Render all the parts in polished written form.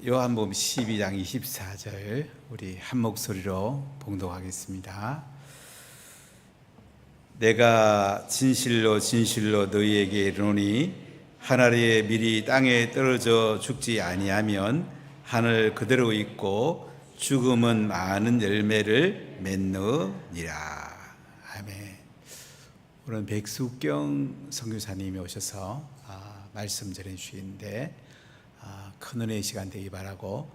요한복음 12장 24절 우리 한 목소리로 봉독하겠습니다. 내가 진실로 진실로 너희에게 이르노니 한 알이 미리 땅에 떨어져 죽지 아니하면 하늘 그대로 있고 죽음은 많은 열매를 맺느니라. 아멘. 오늘 백숙경 선교사님이 오셔서 말씀 전해 주시는데 큰 은혜의 시간 되기 바라고,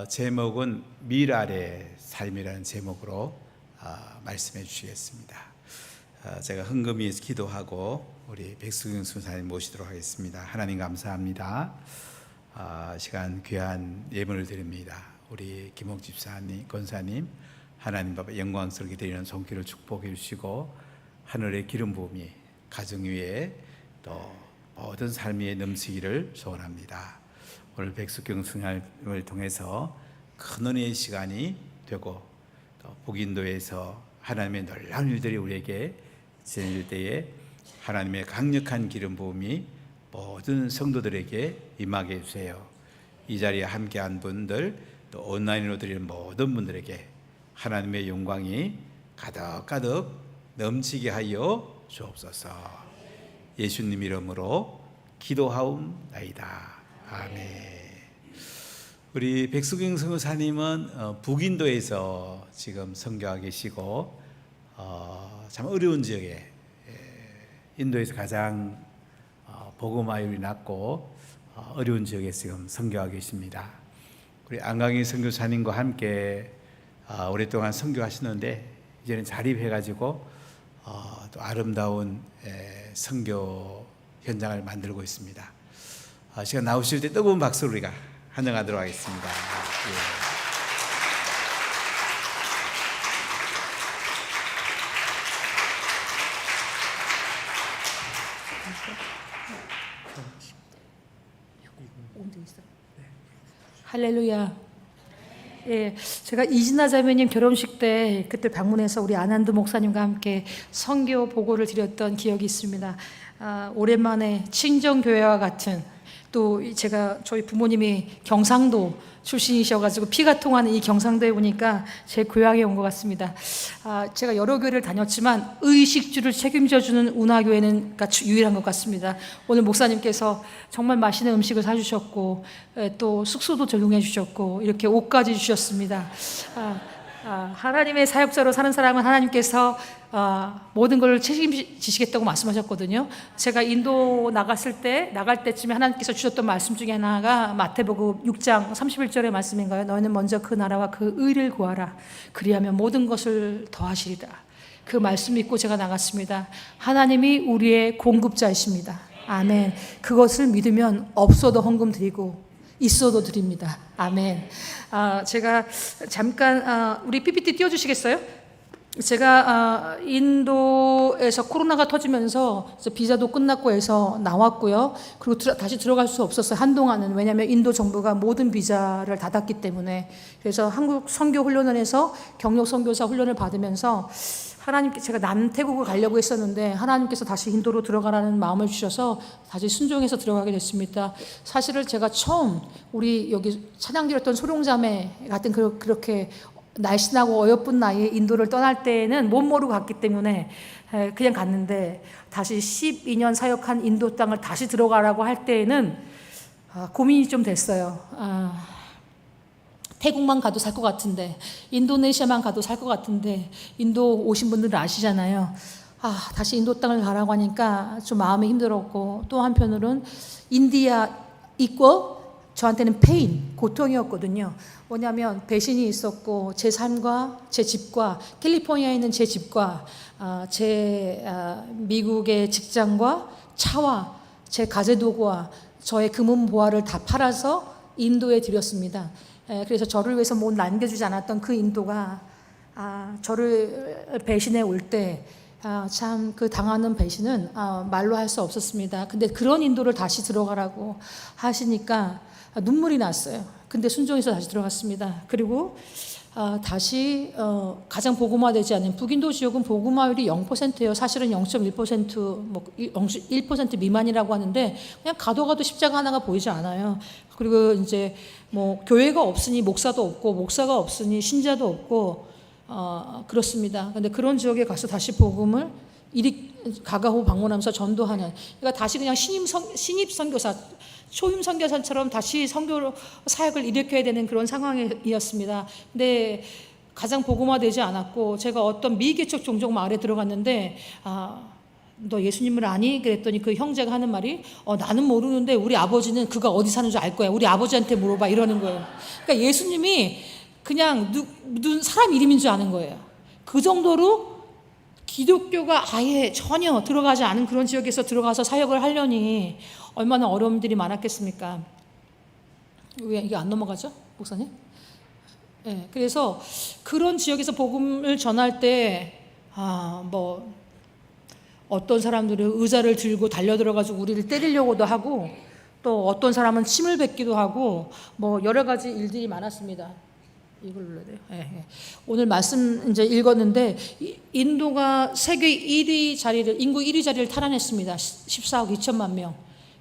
제목은 밀 아래 삶이라는 제목으로 말씀해 주시겠습니다. 제가 흥금히 기도하고 우리 백수경 선사님 모시도록 하겠습니다. 하나님 감사합니다. 시간 귀한 예물을 드립니다. 우리 김옥 집사님, 권사님, 하나님 아버지 영광스럽게 드리는 손길을 축복해 주시고 하늘의 기름 부음이 가정 위에 또 모든 삶 위에 넘치기를 소원합니다. 오늘 백숙경 승함을 통해서 큰 은혜의 시간이 되고 또 북인도에서 하나님의 놀라운 일들이 우리에게 진행될 때에 하나님의 강력한 기름 부음이 모든 성도들에게 임하게 해주세요. 이 자리에 함께한 분들 또 온라인으로 드리는 모든 분들에게 하나님의 영광이 가득가득 넘치게 하여 주옵소서. 예수님 이름으로 기도하옵나이다. 아멘. 우리 백수경 선교사님은 북인도에서 지금 선교하고 계시고 참 어려운 지역에, 인도에서 가장 복음화율이 낮고 어려운 지역에 지금 선교하고 계십니다. 우리 안강희 선교사님과 함께 오랫동안 선교하시는데 이제는 자립해가지고 또 아름다운 선교 현장을 만들고 있습니다. 시간 나오실 때 뜨거운 박수로 우리가 환영하도록 하겠습니다. 할렐루야. 예, 제가 이진아 자매님 결혼식 때 그때 방문해서 우리 안한드 목사님과 함께 선교 보고를 드렸던 기억이 있습니다. 오랜만에 친정교회와 같은, 또 제가 저희 부모님이 경상도 출신이셔가지고 피가 통하는 이 경상도에 오니까 제 고향에 온 것 같습니다. 제가 여러 교회를 다녔지만 의식주를 책임져주는 운하교회는 유일한 것 같습니다. 오늘 목사님께서 정말 맛있는 음식을 사주셨고 또 숙소도 제공해 주셨고 이렇게 옷까지 주셨습니다. 하나님의 사역자로 사는 사람은 하나님께서 모든 걸 책임지시겠다고 말씀하셨거든요. 제가 인도 나갈 때쯤에 하나님께서 주셨던 말씀 중에 하나가 마태복음 6장 31절의 말씀인가요? 너희는 먼저 그 나라와 그 의를 구하라. 그리하면 모든 것을 더하시리라. 그 말씀 믿고 제가 나갔습니다. 하나님이 우리의 공급자이십니다. 아멘. 그것을 믿으면 없어도 헌금 드리고 있어도 드립니다. 아멘. 제가 잠깐 우리 PPT 띄워주시겠어요? 제가 인도에서 코로나가 터지면서 비자도 끝났고 해서 나왔고요. 그리고 다시 들어갈 수 없었어요. 한동안은. 왜냐하면 인도 정부가 모든 비자를 닫았기 때문에. 그래서 한국 선교훈련원에서 경력 선교사 훈련을 받으면서 제가 남태국을 가려고 했었는데 하나님께서 다시 인도로 들어가라는 마음을 주셔서 다시 순종해서 들어가게 됐습니다. 사실은 제가 처음 우리 여기 찬양 드렸던 소룡자매 같은 그렇게 날씬하고 어여쁜 나이에 인도를 떠날 때에는 못 모르고 갔기 때문에 그냥 갔는데, 다시 12년 사역한 인도 땅을 다시 들어가라고 할 때에는 고민이 좀 됐어요. 태국만 가도 살 것 같은데, 인도네시아만 가도 살 것 같은데, 인도 오신 분들은 아시잖아요. 다시 인도 땅을 가라고 하니까 좀 마음이 힘들었고, 또 한편으로는 인디아 이퀄 저한테는 페인, 고통이었거든요. 뭐냐면 배신이 있었고 제 삶과 제 집과 캘리포니아에 있는 제 집과 제 미국의 직장과 차와 제 가재도구와 저의 금은 보화를 다 팔아서 인도에 드렸습니다. 그래서 저를 위해서 못 남겨주지 않았던 그 인도가 저를 배신해 올 때 참 그 당하는 배신은 말로 할 수 없었습니다. 근데 그런 인도를 다시 들어가라고 하시니까 눈물이 났어요. 근데 순종해서 다시 들어갔습니다. 그리고 다시 가장 복음화되지 않은 북인도 지역은 복음화율이 0%예요. 사실은 0.1%, 뭐 1% 미만이라고 하는데 그냥 가도 십자가 하나가 보이지 않아요. 그리고 이제 뭐 교회가 없으니 목사도 없고 목사가 없으니 신자도 없고 그렇습니다. 근데 그런 지역에 가서 다시 복음을 가가호 방문하면서 전도하는, 그러니까 다시 그냥 신입 선교사, 초임 선교사처럼 다시 선교 사역을 일으켜야 되는 그런 상황이었습니다. 근데 가장 복음화되지 않았고, 제가 어떤 미개척 종족 마을에 들어갔는데 너 예수님을 아니? 그랬더니 그 형제가 하는 말이 나는 모르는데 우리 아버지는 그가 어디 사는 줄 알 거야. 우리 아버지한테 물어봐. 이러는 거예요. 그러니까 예수님이 그냥 누군 사람 이름인 줄 아는 거예요. 그 정도로 기독교가 아예 전혀 들어가지 않은 그런 지역에서 들어가서 사역을 하려니 얼마나 어려움들이 많았겠습니까? 왜 이게 안 넘어가죠, 목사님? 네, 그래서 그런 지역에서 복음을 전할 때 뭐 어떤 사람들은 의자를 들고 달려들어가지고 우리를 때리려고도 하고, 또 어떤 사람은 침을 뱉기도 하고, 뭐 여러 가지 일들이 많았습니다. 이걸 눌러야 돼요. 네. 오늘 말씀 이제 읽었는데 인도가 세계 1위 자리를, 인구 1위 자리를 탈환했습니다. 14억 2천만 명.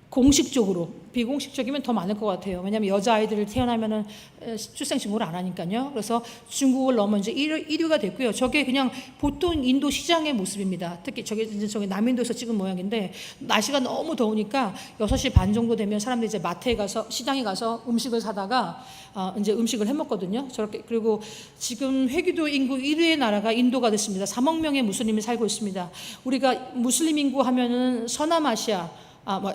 공식적으로. 비공식적이면 더 많을 것 같아요. 왜냐하면 여자아이들을 태어나면은 출생신고를 안 하니까요. 그래서 중국을 넘어 이제 1위가 됐고요. 저게 그냥 보통 인도 시장의 모습입니다. 특히 저게 남인도에서 찍은 모양인데, 날씨가 너무 더우니까 6시 반 정도 되면 사람들이 이제 마트에 가서, 시장에 가서 음식을 사다가 이제 음식을 해 먹거든요. 저렇게. 그리고 지금 회기도 인구 1위의 나라가 인도가 됐습니다. 3억 명의 무슬림이 살고 있습니다. 우리가 무슬림 인구 하면은 서남아시아,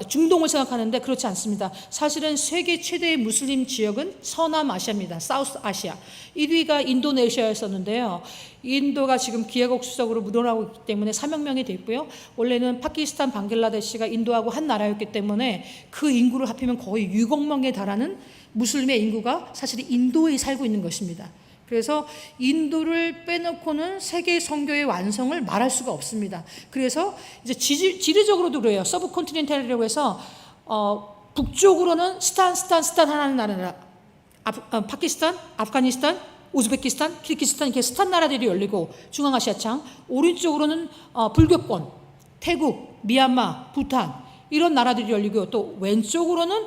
중동을 생각하는데 그렇지 않습니다. 사실은 세계 최대의 무슬림 지역은 서남아시아입니다. 사우스 아시아. 1위가 인도네시아였었는데요. 인도가 지금 기하급수적으로 늘어나고 있기 때문에 3억 명이 됐고요. 원래는 파키스탄, 방글라데시가 인도하고 한 나라였기 때문에 그 인구를 합치면 거의 6억 명에 달하는 무슬림의 인구가 사실 인도에 살고 있는 것입니다. 그래서 인도를 빼놓고는 세계 선교의 완성을 말할 수가 없습니다. 그래서 이제 지리적으로도 그래요. 서브컨티넨탈이라고 해서 북쪽으로는 스탄 하나는 나라, 파키스탄, 아프가니스탄, 우즈베키스탄, 키르기스탄, 이렇게 스탄 나라들이 열리고, 중앙아시아창, 오른쪽으로는 불교권, 태국, 미얀마, 부탄, 이런 나라들이 열리고, 또 왼쪽으로는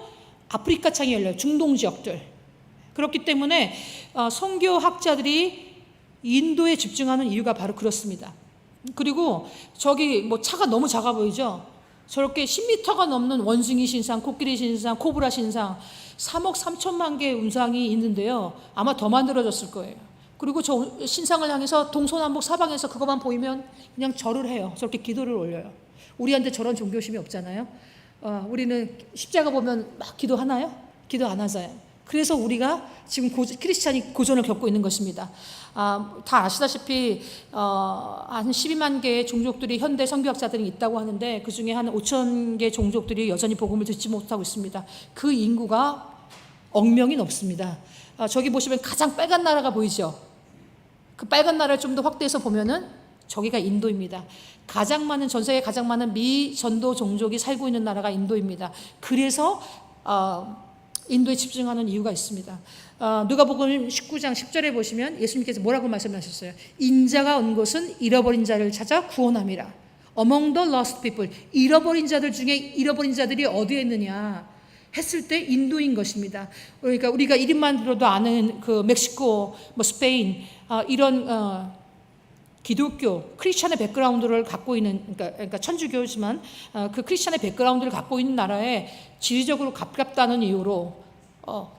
아프리카 창이 열려요. 중동 지역들. 그렇기 때문에 선교학자들이 인도에 집중하는 이유가 바로 그렇습니다. 그리고 저기 뭐 차가 너무 작아 보이죠? 저렇게 10m가 넘는 원숭이 신상, 코끼리 신상, 코브라 신상, 3억 3천만 개의 운상이 있는데요. 아마 더 만들어졌을 거예요. 그리고 저 신상을 향해서 동서남북 사방에서 그것만 보이면 그냥 절을 해요. 저렇게 기도를 올려요. 우리한테 저런 종교심이 없잖아요. 우리는 십자가 보면 막 기도하나요? 기도 안 하잖아요. 그래서 우리가 지금 크리스찬이 고전을 겪고 있는 것입니다. 다 아시다시피 한 12만 개의 종족들이, 현대 선교학자들이 있다고 하는데 그 중에 한 5천 개 종족들이 여전히 복음을 듣지 못하고 있습니다. 그 인구가 억명이 넘습니다. 저기 보시면 가장 빨간 나라가 보이죠? 그 빨간 나라를 좀 더 확대해서 보면은 저기가 인도입니다. 가장 많은, 전 세계 가장 많은 미전도 종족이 살고 있는 나라가 인도입니다. 그래서 인도에 집중하는 이유가 있습니다. 누가복음 19장 10절에 보시면 예수님께서 뭐라고 말씀하셨어요? 인자가 온 것은 잃어버린 자를 찾아 구원함이라. Among the lost people. 잃어버린 자들 중에 잃어버린 자들이 어디에 있느냐 했을 때 인도인 것입니다. 그러니까 우리가 이름만 들어도 아는 그 멕시코, 뭐 스페인, 이런 기독교, 크리스찬의 백그라운드를 갖고 있는, 그러니까 천주교지만 그 크리스찬의 백그라운드를 갖고 있는 나라에 지리적으로 가깝다는 이유로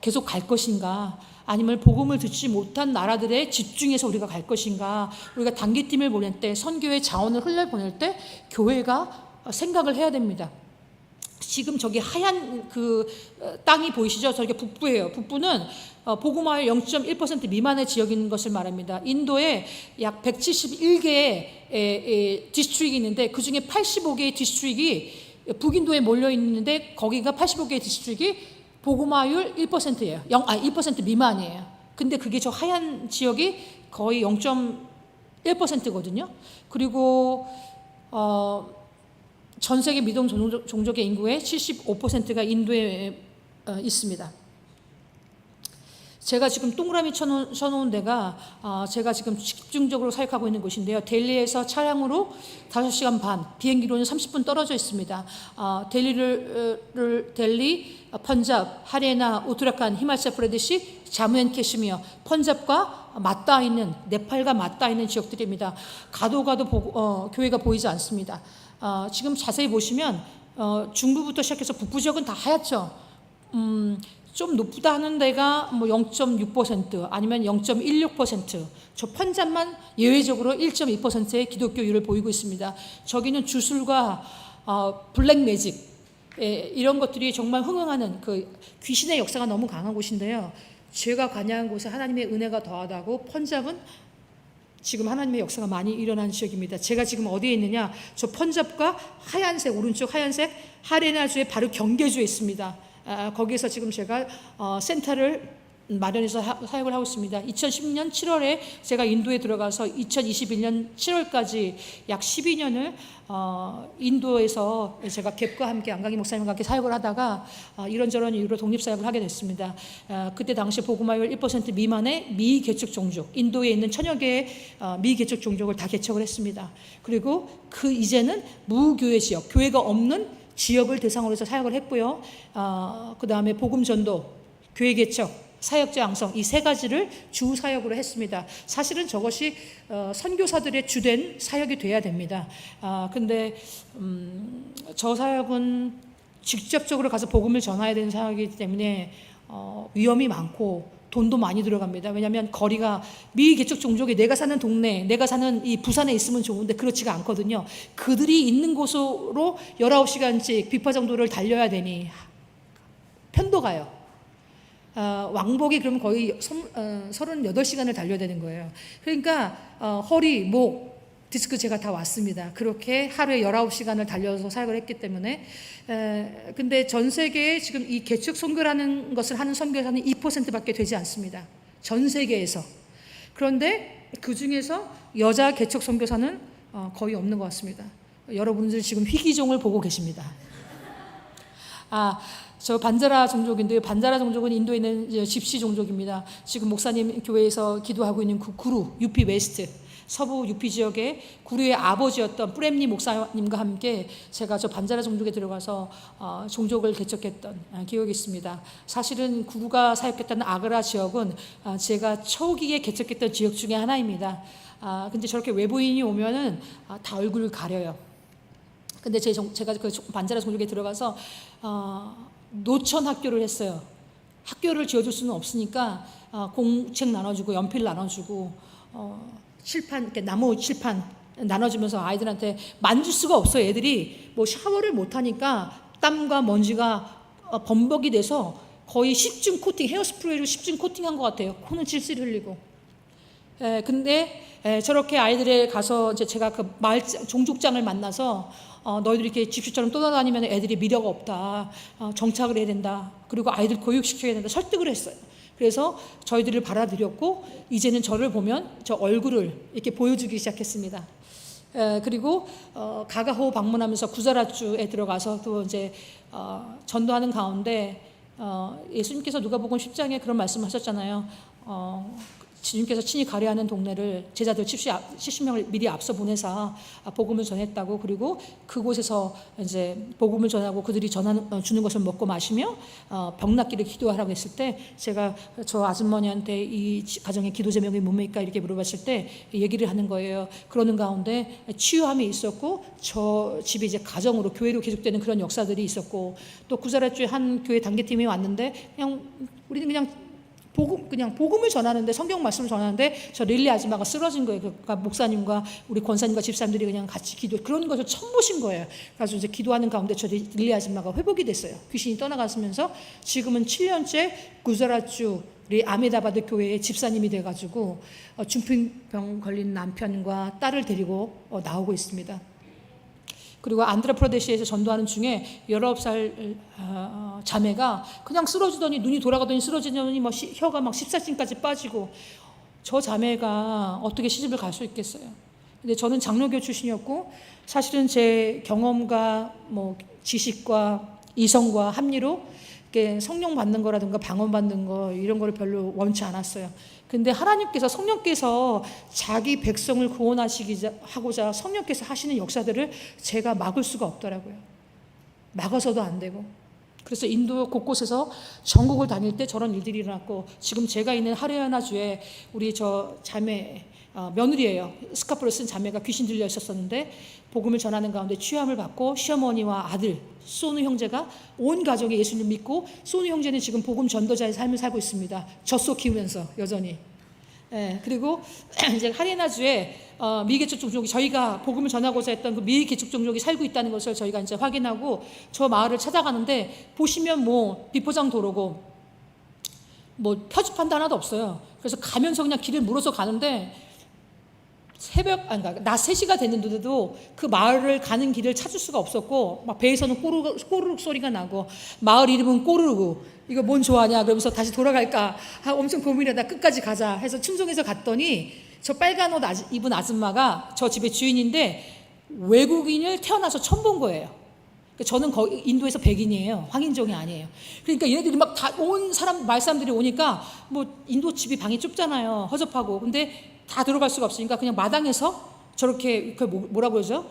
계속 갈 것인가, 아니면 복음을 듣지 못한 나라들에 집중해서 우리가 갈 것인가. 우리가 단기팀을 보낼 때, 선교의 자원을 흘려보낼 때 교회가 생각을 해야 됩니다. 지금 저기 하얀 그 땅이 보이시죠? 저게 북부예요. 북부는 복음화율 0.1% 미만의 지역인 것을 말합니다. 인도에 약 171개의 디스트릭이 있는데 그 중에 85개의 디스트릭이 북인도에 몰려 있는데, 거기가 85개의 디스트릭이 복음화율 1%예요. 1% 미만이에요. 근데 그게 저 하얀 지역이 거의 0.1%거든요. 그리고 전 세계 미동 종족의 인구의 75%가 인도에 있습니다. 제가 지금 동그라미 쳐놓은 데가 제가 지금 집중적으로 사역하고 있는 곳인데요. 델리에서 차량으로 5시간 반, 비행기로는 30분 떨어져 있습니다. 델리, 펀잡, 하리야나, 우트라칸, 히말차 프라데시, 자무 앤 캐시미어, 펀잡과 맞닿아 있는, 네팔과 맞닿아 있는 지역들입니다. 가도 교회가 보이지 않습니다. 지금 자세히 보시면 중부부터 시작해서 북부 지역은 다 하얗죠. 좀 높다 하는 데가 뭐 0.6% 아니면 0.16%, 저 펀잡만 예외적으로 1.2%의 기독교율을 보이고 있습니다. 저기는 주술과 블랙 매직 이런 것들이 정말 흥흥하는 그 귀신의 역사가 너무 강한 곳인데요. 제가 관여한 곳에 하나님의 은혜가 더하다고 펀잡은 지금 하나님의 역사가 많이 일어나는 지역입니다. 제가 지금 어디에 있느냐, 저 펀잡과 하얀색, 오른쪽 하얀색 하리야나주의 바로 경계주에 있습니다. 거기에서 지금 제가 센터를 마련해서 사역을 하고 있습니다. 2010년 7월에 제가 인도에 들어가서 2021년 7월까지 약 12년을 인도에서 제가 갭과 함께 안강희 목사님과 함께 사역을 하다가 이런저런 이유로 독립사역을 하게 됐습니다. 그때 당시 복음화율 1% 미만의 미개척 종족, 인도에 있는 천여 개의 미개척 종족을 다 개척을 했습니다. 그리고 이제는 무교회 지역, 교회가 없는 지역을 대상으로 해서 사역을 했고요. 그 다음에 복음 전도, 교회 개척, 사역자 양성, 이 세 가지를 주 사역으로 했습니다. 사실은 저것이 선교사들의 주된 사역이 돼야 됩니다. 근데 저 사역은 직접적으로 가서 복음을 전해야 되는 사역이기 때문에 위험이 많고 돈도 많이 들어갑니다. 왜냐하면 거리가 미개척 종족이 내가 사는 동네, 내가 사는 이 부산에 있으면 좋은데 그렇지가 않거든요. 그들이 있는 곳으로 19시간씩 비파정도를 달려야 되니 편도 가요. 왕복이 그러면 거의 38시간을 달려야 되는 거예요. 그러니까 허리, 목, 디스크 제가 다 왔습니다. 그렇게 하루에 19시간을 달려서 사역을 했기 때문에. 근데 전 세계에 지금 이 개척 선교라는 것을 하는 선교사는 2%밖에 되지 않습니다. 전 세계에서. 그런데 그 중에서 여자 개척 선교사는 거의 없는 것 같습니다. 여러분들 지금 희귀종을 보고 계십니다. 저 반자라 종족인데요. 반자라 종족은 인도에 있는 집시 종족입니다. 지금 목사님 교회에서 기도하고 있는 구루, UP 웨스트, 서부 UP 지역의 구루의 아버지였던 프렘니 목사님과 함께 제가 저 반자라 종족에 들어가서 종족을 개척했던 기억이 있습니다. 사실은 구루가 사역했던 아그라 지역은 제가 초기에 개척했던 지역 중에 하나입니다. 근데 저렇게 외부인이 오면은 다 얼굴을 가려요. 근데 제가 그 반자라 종족에 들어가서 노천 학교를 했어요. 학교를 지어줄 수는 없으니까 공책 나눠주고 연필 나눠주고 칠판, 이렇게 나무 칠판 나눠주면서 아이들한테 만질 수가 없어요. 애들이 뭐 샤워를 못하니까 땀과 먼지가 범벅이 돼서 거의 10중 코팅, 헤어스프레이로 10중 코팅한 것 같아요. 코는 찔찔 흘리고. 근데 저렇게 아이들에 가서 이제 제가 그 마을 종족장을 만나서 너희들이 이렇게 집시처럼 떠나다니면 애들이 미래가 없다. 정착을 해야 된다. 그리고 아이들 교육시켜야 된다. 설득을 했어요. 그래서 저희들을 받아들였고 이제는 저를 보면 저 얼굴을 이렇게 보여주기 시작했습니다. 그리고 가가호 방문하면서 구자라주에 들어가서 또 이제 전도하는 가운데 예수님께서 누가복음 10장에 그런 말씀하셨잖아요. 주님께서 친히 가려하는 동네를 제자들 70명을 미리 앞서 보내서 복음을 전했다고. 그리고 그곳에서 이제 복음을 전하고 그들이 주는 것을 먹고 마시며 병낫기를 기도하라고 했을 때 제가 저 아주머니한테 이 가정의 기도 제목이 뭡니까 이렇게 물어봤을 때 얘기를 하는 거예요. 그러는 가운데 치유함이 있었고 저 집이 이제 가정으로 교회로 계속되는 그런 역사들이 있었고 또 구자라주에 한 교회 단계팀이 왔는데 우리는 그냥 복음을 전하는데 성경 말씀을 전하는데 저 릴리 아줌마가 쓰러진 거예요. 그러니까 목사님과 우리 권사님과 집사님들이 그냥 같이 그런 것을 처음 보신 거예요. 그래서 이제 기도하는 가운데 저 릴리 아줌마가 회복이 됐어요. 귀신이 떠나가면서 지금은 7년째 구자라주 우리 아메다바드 교회의 집사님이 돼가지고 중풍병 걸린 남편과 딸을 데리고 나오고 있습니다. 그리고 안드라프라데시에서 전도하는 중에 19살 자매가 그냥 쓰러지더니 눈이 돌아가더니 쓰러지더니 뭐 혀가 막 14층까지 빠지고 저 자매가 어떻게 시집을 갈 수 있겠어요. 근데 저는 장로교 출신이었고 사실은 제 경험과 뭐 지식과 이성과 합리로 이렇게 성령 받는 거라든가 방언 받는 거 이런 거를 별로 원치 않았어요. 근데 하나님께서 성령께서 자기 백성을 구원하시고자 성령께서 하시는 역사들을 제가 막을 수가 없더라고요. 막아서도 안 되고. 그래서 인도 곳곳에서 전국을 다닐 때 저런 일들이 일어났고, 지금 제가 있는 하리아나주에 우리 저 자매 며느리예요. 스카프를 쓴 자매가 귀신 들려 있었었는데 복음을 전하는 가운데 취함을 받고 시어머니와 아들 소누 형제가 온 가족이 예수님을 믿고, 소누 형제는 지금 복음 전도자의 삶을 살고 있습니다. 젖소 키우면서 여전히. 예, 그리고 이제 하리아나주에 미개척 종족이, 저희가 복음을 전하고자 했던 그 미개척 종족이 살고 있다는 것을 저희가 이제 확인하고 저 마을을 찾아가는데, 보시면 뭐 비포장 도로고 뭐 표지판도 하나도 없어요. 그래서 가면서 그냥 길을 물어서 가는데 그러니까 낮 3시가 됐는데도 그 마을을 가는 길을 찾을 수가 없었고, 막 배에서는 꼬르륵 소리가 나고, 마을 이름은 꼬르르고, 이거 뭔 좋아하냐 그러면서 다시 돌아갈까 엄청 고민하다 끝까지 가자 해서 충성해서 갔더니, 저 빨간 옷 입은 아줌마가 저 집의 주인인데 외국인을 태어나서 처음 본 거예요. 저는 인도에서 백인이에요. 황인종이 아니에요. 그러니까 얘네들이 막 다 온 사람, 마을 사람들이 오니까 뭐 인도 집이 방이 좁잖아요. 허접하고. 근데 다 들어갈 수가 없으니까 그냥 마당에서 저렇게 그 뭐라고 그러죠?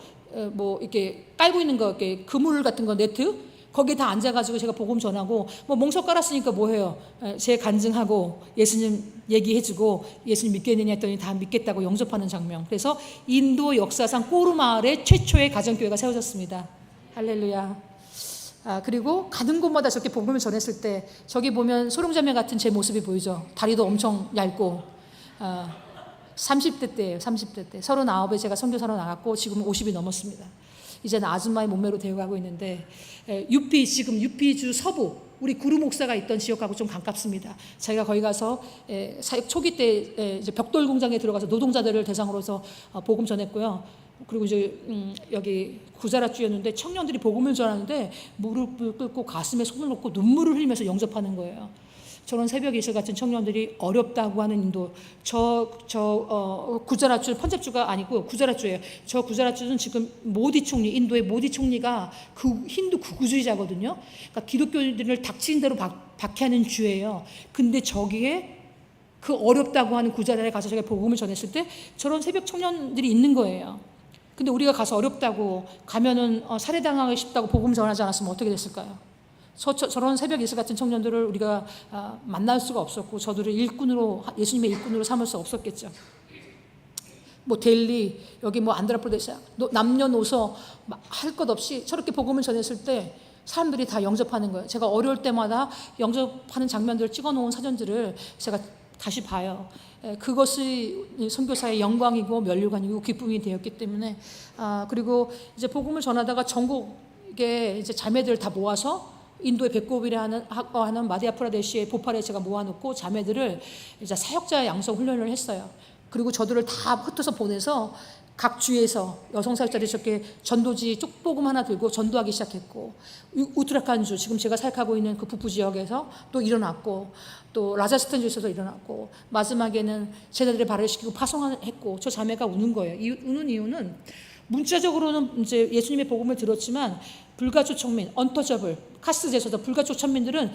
뭐 이렇게 깔고 있는 거, 이렇게 그물 같은 거, 네트, 거기에 다 앉아가지고 제가 복음 전하고, 뭐 몽석 깔았으니까 뭐 해요? 제 간증하고 예수님 얘기해주고 예수님 믿겠느냐 했더니 다 믿겠다고 영접하는 장면. 그래서 인도 역사상 꼬르 마을에 최초의 가정교회가 세워졌습니다. 할렐루야. 그리고 가는 곳마다 저렇게 복음을 전했을 때 저기 보면 소룡자매 같은 제 모습이 보이죠. 다리도 엄청 얇고. 30대 때예요. 30대 때. 39에 제가 선교사로 나갔고 지금은 50이 넘었습니다. 이제는 아줌마의 몸매로 되어가고 있는데, 지금 유피주 서부 우리 구루 목사가 있던 지역하고 좀 가깝습니다. 저희가 거기 가서 사역 초기 때 이제 벽돌 공장에 들어가서 노동자들을 대상으로서 복음 전했고요. 그리고 이제 여기 구자라주였는데 청년들이 복음을 전하는데 무릎을 꿇고 가슴에 손을 놓고 눈물을 흘리면서 영접하는 거예요. 저런 새벽 예술 같은 청년들이 어렵다고 하는 인도, 구자라주, 펀잡주가 아니고 구자라주예요. 저 구자라주는 지금 모디 총리, 인도의 모디 총리가 그 힌두 극우주의자거든요. 그러니까 기독교인들을 닥친 대로 박해하는 주예요. 근데 저기에 그 어렵다고 하는 구자라에 가서 제가 복음을 전했을 때 저런 새벽 청년들이 있는 거예요. 근데 우리가 가서 어렵다고 가면은 살해당하고 싶다고 복음 전하지 않았으면 어떻게 됐을까요? 저런 새벽 예수 같은 청년들을 우리가 만날 수가 없었고, 저들을 일꾼으로, 예수님의 일꾼으로 삼을 수 없었겠죠. 뭐 델리, 여기 뭐 안드라프라데시, 남녀노소 할 것 없이 저렇게 복음을 전했을 때 사람들이 다 영접하는 거예요. 제가 어려울 때마다 영접하는 장면들을 찍어놓은 사전들을 제가 다시 봐요. 그것이 선교사의 영광이고 면류관이고 기쁨이 되었기 때문에. 그리고 이제 복음을 전하다가 전국에 이제 자매들 다 모아서 인도의 배꼽이라 하는 마디아프라데시의 보팔에 제가 모아놓고 자매들을 이제 사역자 양성 훈련을 했어요. 그리고 저들을 다 흩어서 보내서 각 주에서 여성 사역자들이 저렇게 전도지 쪽복음 하나 들고 전도하기 시작했고, 우트라칸주, 지금 제가 사역하고 있는 그 북부 지역에서 또 일어났고, 또 라자스탄주에서도 일어났고, 마지막에는 제자들의 발을 시키고 파송했고, 저 자매가 우는 거예요. 우는 이유는 문자적으로는 이제 예수님의 복음을 들었지만 불가초 천민, 언터처블, 카스트에서도 불가초 천민들은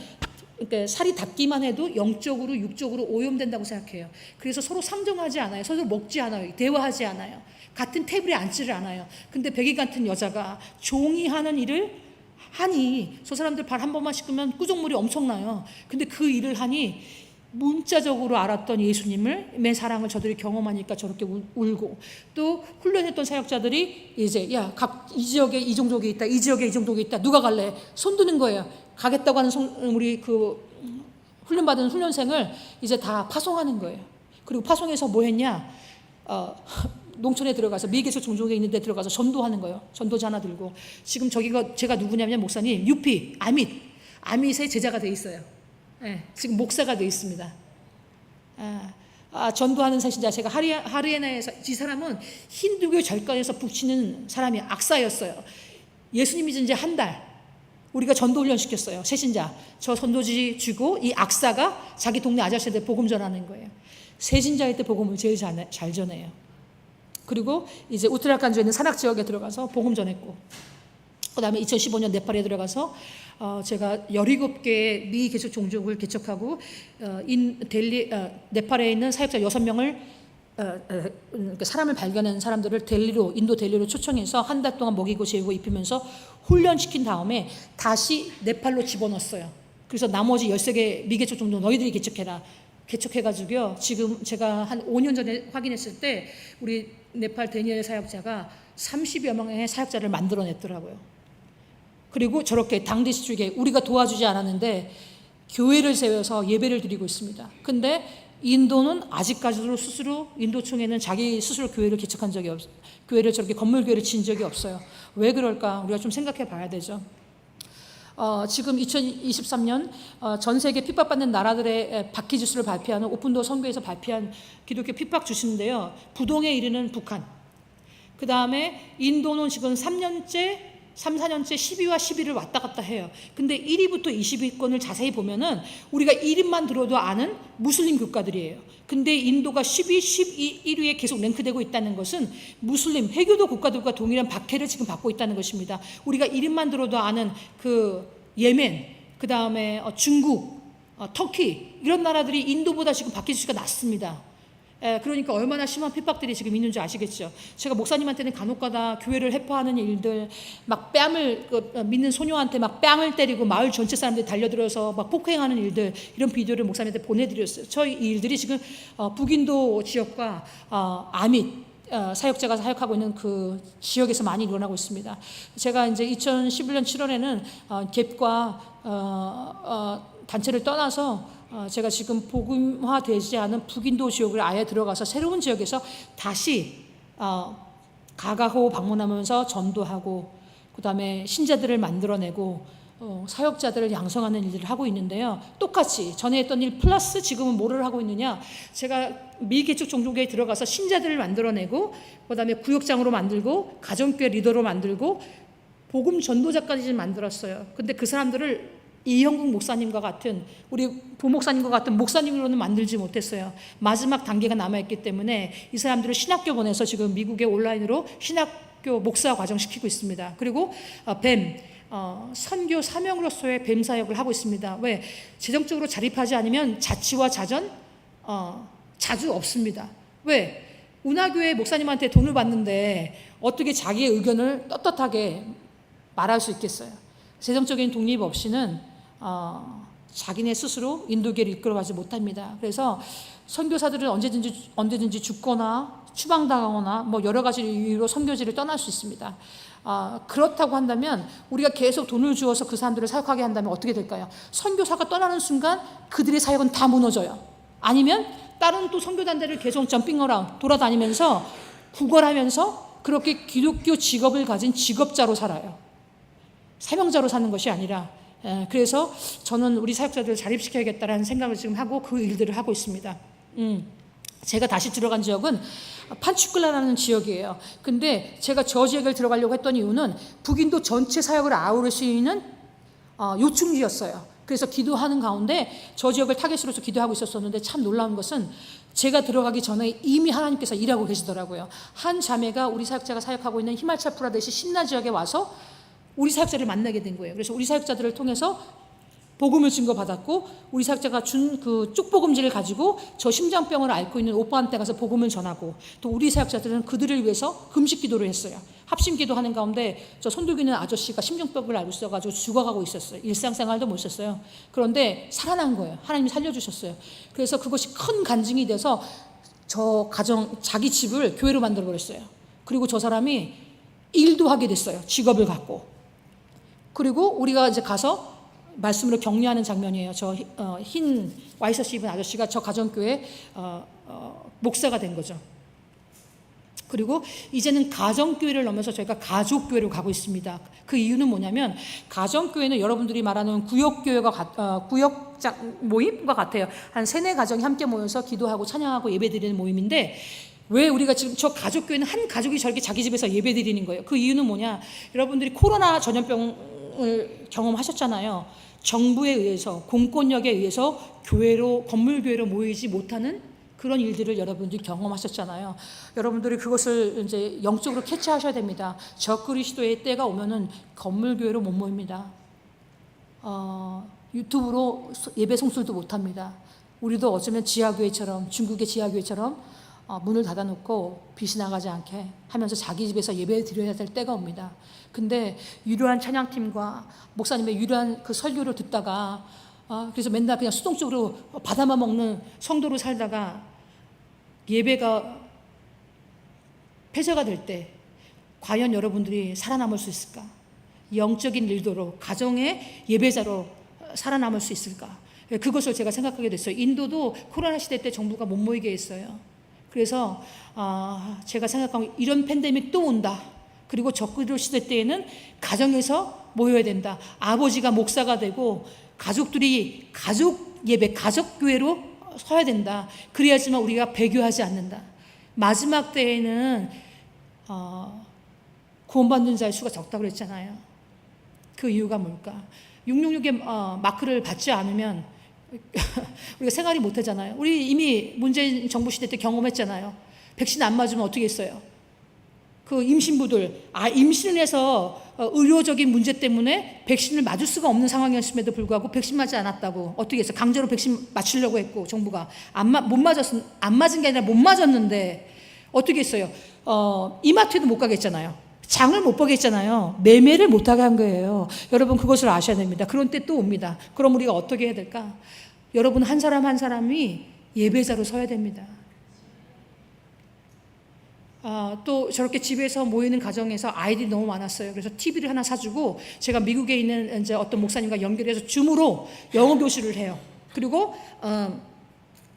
그러니까 살이 닿기만 해도 영적으로 육적으로 오염된다고 생각해요. 그래서 서로 상정하지 않아요. 서로 먹지 않아요. 대화하지 않아요. 같은 테이블에 앉지를 않아요. 근데 백이 같은 여자가 종이 하는 일을 하니, 저 사람들 발 한 번만 씻으면 꾸정물이 엄청나요. 근데 그 일을 하니 문자적으로 알았던 예수님의 사랑을 저들이 경험하니까 저렇게 울고, 또 훈련했던 사역자들이 이제 이 지역에 이 종족이 있다, 이 지역에 이 종족이 있다, 누가 갈래? 손 드는 거예요. 가겠다고 하는 우리 그 훈련받은 훈련생을 이제 다 파송하는 거예요. 그리고 파송해서 뭐 했냐? 농촌에 들어가서 미개척 종족에 있는 데 들어가서 전도하는 거예요. 전도자 하나 들고. 지금 저기가 제가 누구냐면 목사님 아밋의 제자가 돼 있어요. 지금 목사가 돼 있습니다. 전도하는 사신자, 제가 하리에나에서, 이 사람은 힌두교 절간에서 북치는 사람이 악사였어요. 예수님 믿은 지 한 달 우리가 전도 훈련 시켰어요. 새신자, 저 전도지 주고 이 악사가 자기 동네 아저씨한테 복음 전하는 거예요. 새신자일 때 복음을 제일 잘 전해요. 그리고 이제 우트라칸주에 있는 산악 지역에 들어가서 복음 전했고, 그다음에 2015년 네팔에 들어가서 제가 17개의 미 개척 종족을 개척하고 네팔에 있는 사역자 6명을 사람을 발견한 사람들을 인도 델리로 초청해서 한 달 동안 먹이고 재우고 입히면서 훈련시킨 다음에 다시 네팔로 집어넣었어요. 그래서 나머지 13개 미개척 종족 너희들이 개척해라. 개척해가지고요. 지금 제가 한 5년 전에 확인했을 때 우리 네팔 데니엘 사역자가 30여 명의 사역자를 만들어냈더라고요. 그리고 저렇게 당대시축에 우리가 도와주지 않았는데 교회를 세워서 예배를 드리고 있습니다. 근데 인도는 아직까지도 스스로 인도총회는 자기 스스로 교회를 개척한 적이 없어요. 교회를 저렇게 건물교회를 진 적이 없어요. 왜 그럴까? 우리가 좀 생각해 봐야 되죠. 지금 2023년 전 세계 핍박받는 나라들의 박해지수를 발표하는 오픈도어 선교에서 발표한 기독교 핍박 지수인데요. 부동에 이르는 북한, 그 다음에 인도는 지금 3년째 10위와 11위를 왔다 갔다 해요. 근데 1위부터 20위권을 자세히 보면은 우리가 이름만 들어도 아는 무슬림 국가들이에요. 근데 인도가 10위, 12위, 1위에 계속 랭크되고 있다는 것은 무슬림, 해교도 국가들과 동일한 박해를 지금 받고 있다는 것입니다. 우리가 이름만 들어도 아는 그 예멘, 그 다음에 중국, 터키 이런 나라들이 인도보다 지금 박해 지수가 낮습니다. 그러니까 얼마나 심한 핍박들이 지금 있는지 아시겠죠. 제가 목사님한테는 간혹가다 교회를 해파하는 일들, 막 믿는 소녀한테 막 뺨을 때리고 마을 전체 사람들이 달려들어서 막 폭행하는 일들, 이런 비디오를 목사님한테 보내드렸어요. 저희 이 일들이 지금 북인도 지역과 아밋 사역자가 사역하고 있는 그 지역에서 많이 일어나고 있습니다. 제가 이제 2011년 7월에는 갭과 단체를 떠나서 제가 지금 복음화되지 않은 북인도 지역을 아예 들어가서 새로운 지역에서 다시 가가호 방문하면서 전도하고 그 다음에 신자들을 만들어내고 사역자들을 양성하는 일들을 하고 있는데요. 똑같이 전에 했던 일 플러스 지금은 뭐를 하고 있느냐, 제가 미개척 종족에 들어가서 신자들을 만들어내고 그 다음에 구역장으로 만들고 가정교회 리더로 만들고 복음 전도자까지 만들었어요. 근데 그 사람들을 이형국 목사님과 같은 우리 부목사님과 같은 목사님으로는 만들지 못했어요. 마지막 단계가 남아있기 때문에 이 사람들을 신학교 보내서 지금 미국에 온라인으로 신학교 목사 과정 시키고 있습니다. 그리고 선교 사명으로서의 뱀 사역을 하고 있습니다. 왜? 재정적으로 자립하지 않으면 자치와 자전 자주 없습니다. 왜? 운하교회 목사님한테 돈을 받는데 어떻게 자기의 의견을 떳떳하게 말할 수 있겠어요? 재정적인 독립 없이는 자기네 스스로 인도계를 이끌어가지 못합니다. 그래서 선교사들은 언제든지 죽거나 추방당하거나 뭐 여러 가지 이유로 선교지를 떠날 수 있습니다. 그렇다고 한다면 우리가 계속 돈을 주어서 그 사람들을 사역하게 한다면 어떻게 될까요? 선교사가 떠나는 순간 그들의 사역은 다 무너져요. 아니면 다른 또 선교단대를 계속 점핑어라운드 돌아다니면서 구걸하면서 그렇게 기독교 직업을 가진 직업자로 살아요. 사명자로 사는 것이 아니라. 그래서 저는 우리 사역자들을 자립시켜야겠다라는 생각을 지금 하고 그 일들을 하고 있습니다. 제가 다시 들어간 지역은 판추클라라는 지역이에요. 근데 제가 저 지역을 들어가려고 했던 이유는 북인도 전체 사역을 아우를 수 있는 요충지였어요. 그래서 기도하는 가운데 저 지역을 타겟으로서 기도하고 있었었는데 참 놀라운 것은 제가 들어가기 전에 이미 하나님께서 일하고 계시더라고요. 한 자매가 우리 사역자가 사역하고 있는 히말차 프라데시 심나 지역에 와서 우리 사역자를 만나게 된 거예요. 그래서 우리 사역자들을 통해서 복음을 증거받았고 우리 사역자가 준 그 쪽복음지를 가지고 저 심장병을 앓고 있는 오빠한테 가서 복음을 전하고 또 우리 사역자들은 그들을 위해서 금식 기도를 했어요. 합심 기도하는 가운데 저 손들고 있는 아저씨가 심장병을 앓고 있어가지고 죽어가고 있었어요. 일상생활도 못 했어요. 그런데 살아난 거예요. 하나님이 살려주셨어요. 그래서 그것이 큰 간증이 돼서 저 가정 자기 집을 교회로 만들어버렸어요. 그리고 저 사람이 일도 하게 됐어요. 직업을 갖고. 그리고 우리가 이제 가서 말씀으로 격려하는 장면이에요. 저 흰 와이셔츠 입은 아저씨가 저 가정교회 목사가 된 거죠. 그리고 이제는 가정교회를 넘어서 저희가 가족교회로 가고 있습니다. 그 이유는 뭐냐면 가정교회는 여러분들이 말하는 구역교회가 구역장 모임과 같아요. 한 3-4 가정이 함께 모여서 기도하고 찬양하고 예배드리는 모임인데 왜 우리가 지금 저 가족교회는 한 가족이 저렇게 자기 집에서 예배드리는 거예요. 그 이유는 뭐냐? 여러분들이 코로나 전염병을 경험하셨잖아요. 정부에 의해서 공권력에 의해서 건물교회로 모이지 못하는 그런 일들을 여러분들이 경험하셨잖아요. 여러분들이 그것을 이제 영적으로 캐치하셔야 됩니다. 적그리스도의 때가 오면은 건물교회로 못 모입니다. 유튜브로 예배 송출도 못합니다. 우리도 어쩌면 지하교회처럼, 중국의 지하교회처럼 문을 닫아놓고 빛이 나가지 않게 하면서 자기 집에서 예배 드려야 될 때가 옵니다. 근데 유료한 찬양팀과 목사님의 유료한 그 설교를 듣다가 그래서 맨날 그냥 수동적으로 받아만 먹는 성도로 살다가 예배가 폐쇄가 될 때 과연 여러분들이 살아남을 수 있을까? 영적인 일도로 가정의 예배자로 살아남을 수 있을까? 그것을 제가 생각하게 됐어요. 인도도 코로나 시대 때 정부가 못 모이게 했어요. 그래서 제가 생각하면 이런 팬데믹 또 온다. 그리고 적그리스도 시대 때에는 가정에서 모여야 된다. 아버지가 목사가 되고 가족들이 가족 예배, 가족 교회로 서야 된다. 그래야지만 우리가 배교하지 않는다. 마지막 때에는 구원받는 자의 수가 적다고 그랬잖아요. 그 이유가 뭘까? 666의 마크를 받지 않으면 우리가 생활이 못하잖아요. 우리 이미 문재인 정부 시대 때 경험했잖아요. 백신 안 맞으면 어떻게 했어요? 그 임신부들 임신을 해서 의료적인 문제 때문에 백신을 맞을 수가 없는 상황이었음에도 불구하고 백신 맞지 않았다고 어떻게 했어요? 강제로 백신 맞추려고 했고 정부가 안 맞은 게 아니라 못 맞았는데 어떻게 했어요? 이마트에도 못 가겠잖아요. 장을 못 보겠잖아요. 매매를 못 하게 한 거예요. 여러분 그것을 아셔야 됩니다. 그런 때 또 옵니다. 그럼 우리가 어떻게 해야 될까? 여러분 한 사람 한 사람이 예배자로 서야 됩니다. 또 저렇게 집에서 모이는 가정에서 아이들이 너무 많았어요. 그래서 TV를 하나 사주고 제가 미국에 있는 이제 어떤 목사님과 연결해서 줌으로 영어 교실을 해요. 그리고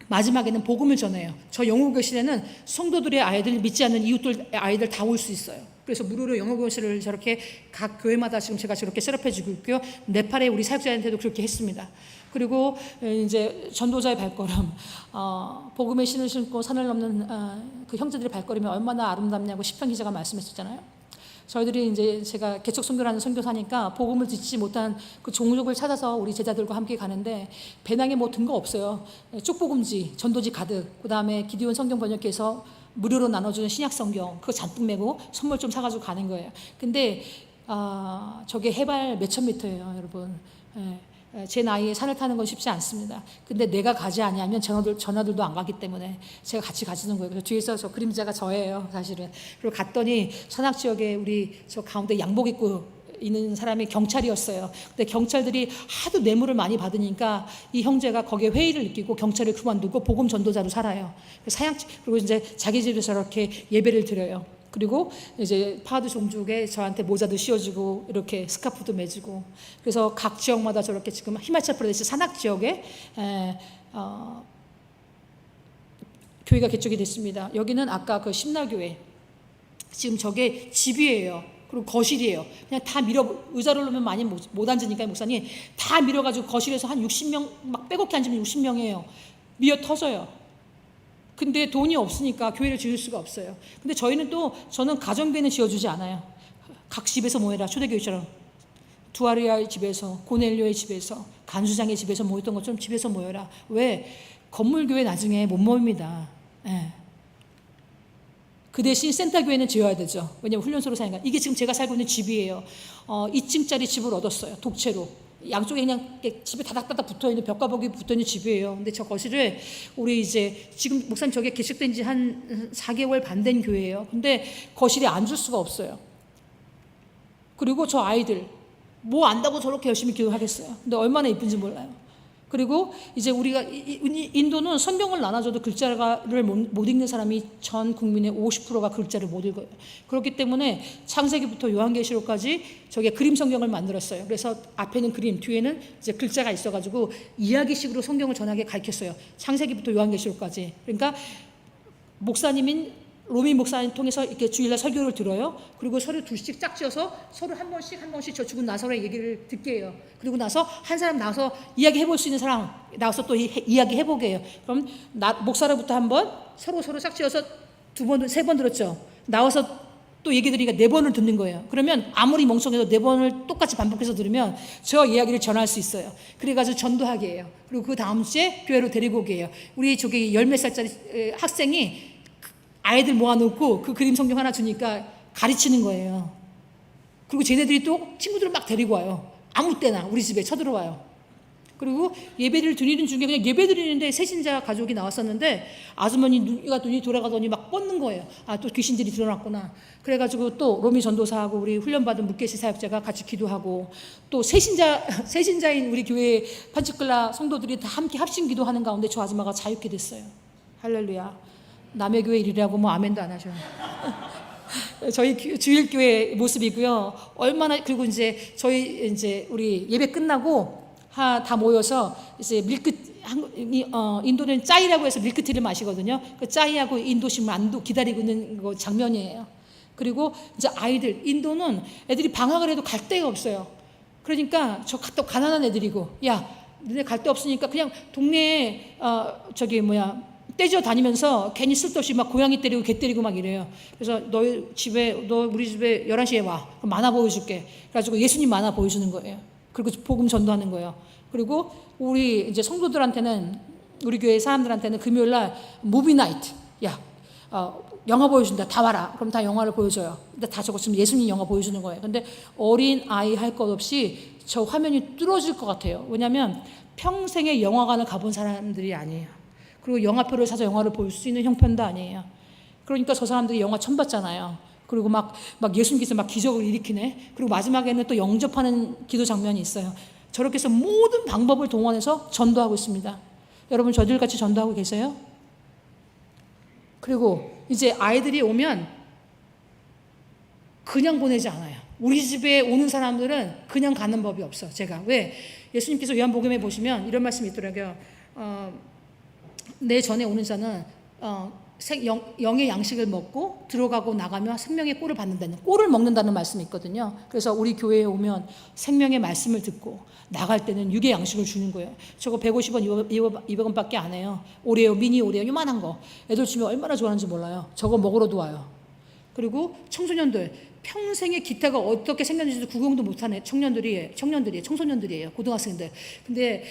마지막에는 복음을 전해요. 저 영어 교실에는 성도들의 아이들, 믿지 않는 이웃들 아이들 다 올 수 있어요. 그래서 무료로 영어 교실을 저렇게 각 교회마다 지금 제가 저렇게 셋업해주고 있고요. 네팔에 우리 사역자한테도 그렇게 했습니다. 그리고 이제 전도자의 발걸음, 복음의 신을 신고 산을 넘는 그 형제들의 발걸음이 얼마나 아름답냐고 시편 기자가 말씀했었잖아요. 저희들이 이제 제가 개척 선교라는 선교사니까 복음을 듣지 못한 그 종족을 찾아서 우리 제자들과 함께 가는데 배낭에 뭐 든 거 없어요. 쪽복음지, 전도지 가득, 그 다음에 기디온 성경 번역기에서 무료로 나눠주는 신약 성경 그거 잔뜩 메고 선물 좀 사가지고 가는 거예요. 근데 저게 해발 몇천 미터예요, 여러분. 제 나이에 산을 타는 건 쉽지 않습니다. 근데 내가 가지 아니하면 전하들도 안 가기 때문에 제가 같이 가지는 거예요. 그래서 뒤에서 저 그림자가 저예요, 사실은. 그리고 갔더니 산악 지역에 우리 저 가운데 양복 입고 있는 사람이 경찰이었어요. 근데 경찰들이 하도 뇌물을 많이 받으니까 이 형제가 거기에 회의를 느끼고 경찰을 그만두고 복음 전도자로 살아요. 그리고 이제 자기 집에서 이렇게 예배를 드려요. 그리고 이제 파드 종족에 저한테 모자도 씌워주고 이렇게 스카프도 매주고 그래서 각 지역마다 저렇게 지금 히마찰 프라데시 산악 지역에 교회가 개척이 됐습니다. 여기는 아까 그 심나교회 지금 저게 집이에요. 그리고 거실이에요. 그냥 다 의자를 놓으면 많이 못 앉으니까 목사님 다 밀어가지고 거실에서 한 60명 막 빼곡히 앉으면 60명이에요. 미어 터져요. 근데 돈이 없으니까 교회를 지을 수가 없어요. 근데 저는 가정교회는 지어주지 않아요. 각 집에서 모여라. 초대교회처럼. 두아리아의 집에서, 고넬료의 집에서, 간수장의 집에서 모였던 것처럼 집에서 모여라. 왜? 건물교회 나중에 못 모입니다. 그 대신 센터교회는 지어야 되죠. 왜냐하면 훈련소로 사니까. 이게 지금 제가 살고 있는 집이에요. 2층짜리 집을 얻었어요. 독채로. 양쪽에 그냥 집에 다닥다닥 붙어있는 벽과 벽이 붙어있는 집이에요. 근데 저 거실을 우리 이제 지금 목사님 저게 개척된 지 한 4개월 반 된 교회예요. 근데 거실에 앉을 수가 없어요. 그리고 저 아이들 뭐 안다고 저렇게 열심히 기도하겠어요. 근데 얼마나 이쁜지 몰라요. 그리고 이제 우리가 인도는 성경을 나눠줘도 글자를 못 읽는 사람이 전 국민의 50%가 글자를 못 읽어요. 그렇기 때문에 창세기부터 요한계시록까지 저게 그림 성경을 만들었어요. 그래서 앞에는 그림, 뒤에는 이제 글자가 있어가지고 이야기식으로 성경을 전하게 가르쳤어요. 창세기부터 요한계시록까지. 그러니까 목사님인 로미 목사님 통해서 이렇게 주일날 설교를 들어요. 그리고 서로 둘씩 짝지어서 서로 한 번씩 저 죽은 나사로의 얘기를 듣게 해요. 그리고 나서 한 사람 나와서 이야기 해볼 수 있는 사람 나와서 또 이야기 해보게 해요. 그럼 목사로부터 한 번 서로 짝지어서 2번, 3번 들었죠. 나와서 또 얘기 드리니까 4번을 듣는 거예요. 그러면 아무리 멍청해도 4번을 똑같이 반복해서 들으면 저 이야기를 전할 수 있어요. 그래가지고 전도하게 해요. 그리고 그 다음 주에 교회로 데리고 오게 해요. 우리 저기 10몇 살짜리 학생이 아이들 모아놓고 그 그림 성경 하나 주니까 가르치는 거예요. 그리고 쟤네들이 또 친구들을 막 데리고 와요. 아무 때나 우리 집에 쳐들어와요. 그리고 예배를 드리는 중에 그냥 예배 드리는데 새신자 가족이 나왔었는데 아주머니가 눈이 돌아가더니 막 뻗는 거예요. 아, 또 귀신들이 드러났구나. 그래가지고 또 로미 전도사하고 우리 훈련받은 묵계시 사역자가 같이 기도하고 또 새신자인 우리 교회 판치클라 성도들이 다 함께 합심 기도하는 가운데 저 아줌마가 자유케 됐어요. 할렐루야. 남의 교회 일이라고 뭐 아멘도 안 하셔요. 저희 주일교회 모습이고요. 얼마나, 그리고 이제 저희 이제 우리 예배 끝나고 다 모여서 이제 인도는 짜이라고 해서 밀크티를 마시거든요. 그 짜이하고 인도식 만두 기다리고 있는 거 장면이에요. 그리고 이제 아이들, 인도는 애들이 방학을 해도 갈 데가 없어요. 그러니까 저 또 가난한 애들이고, 야, 너네 갈 데 없으니까 그냥 동네에 떼져 다니면서 괜히 쓸데없이 막 고양이 때리고 개 때리고 막 이래요. 그래서 너 우리 집에 11시에 와. 그럼 만화 보여줄게. 그래가지고 예수님 만화 보여주는 거예요. 그리고 복음 전도하는 거예요. 그리고 우리 이제 성도들한테는, 우리 교회 사람들한테는 금요일 날 무비 나이트. 야, 영화 보여준다. 다 와라. 그럼 다 영화를 보여줘요. 근데 다 저거 지금 예수님 영화 보여주는 거예요. 근데 어린 아이 할 것 없이 저 화면이 뚫어질 것 같아요. 왜냐하면 평생에 영화관을 가본 사람들이 아니에요. 그리고 영화표를 사서 영화를 볼 수 있는 형편도 아니에요. 그러니까 저 사람들이 영화 처음 봤잖아요. 그리고 막 예수님께서 막 기적을 일으키네. 그리고 마지막에는 또 영접하는 기도 장면이 있어요. 저렇게 해서 모든 방법을 동원해서 전도하고 있습니다. 여러분 저들 같이 전도하고 계세요? 그리고 이제 아이들이 오면 그냥 보내지 않아요. 우리 집에 오는 사람들은 그냥 가는 법이 없어. 제가 왜? 예수님께서 요한복음에 보시면 이런 말씀이 있더라고요. 내 전에 오는 자는 영의 양식을 먹고 들어가고 나가며 생명의 꼴을 받는다는, 꼴을 먹는다는 말씀이 있거든요. 그래서 우리 교회에 오면 생명의 말씀을 듣고 나갈 때는 육의 양식을 주는 거예요. 저거 150원, 200원밖에 안 해요. 오레오, 미니 오레오 요만한 거. 애들 주면 얼마나 좋아하는지 몰라요. 저거 먹으러도 와요. 그리고 청소년들, 평생에 기타가 어떻게 생겼는지도 구경도 못하는 청소년들이에요. 고등학생들. 근데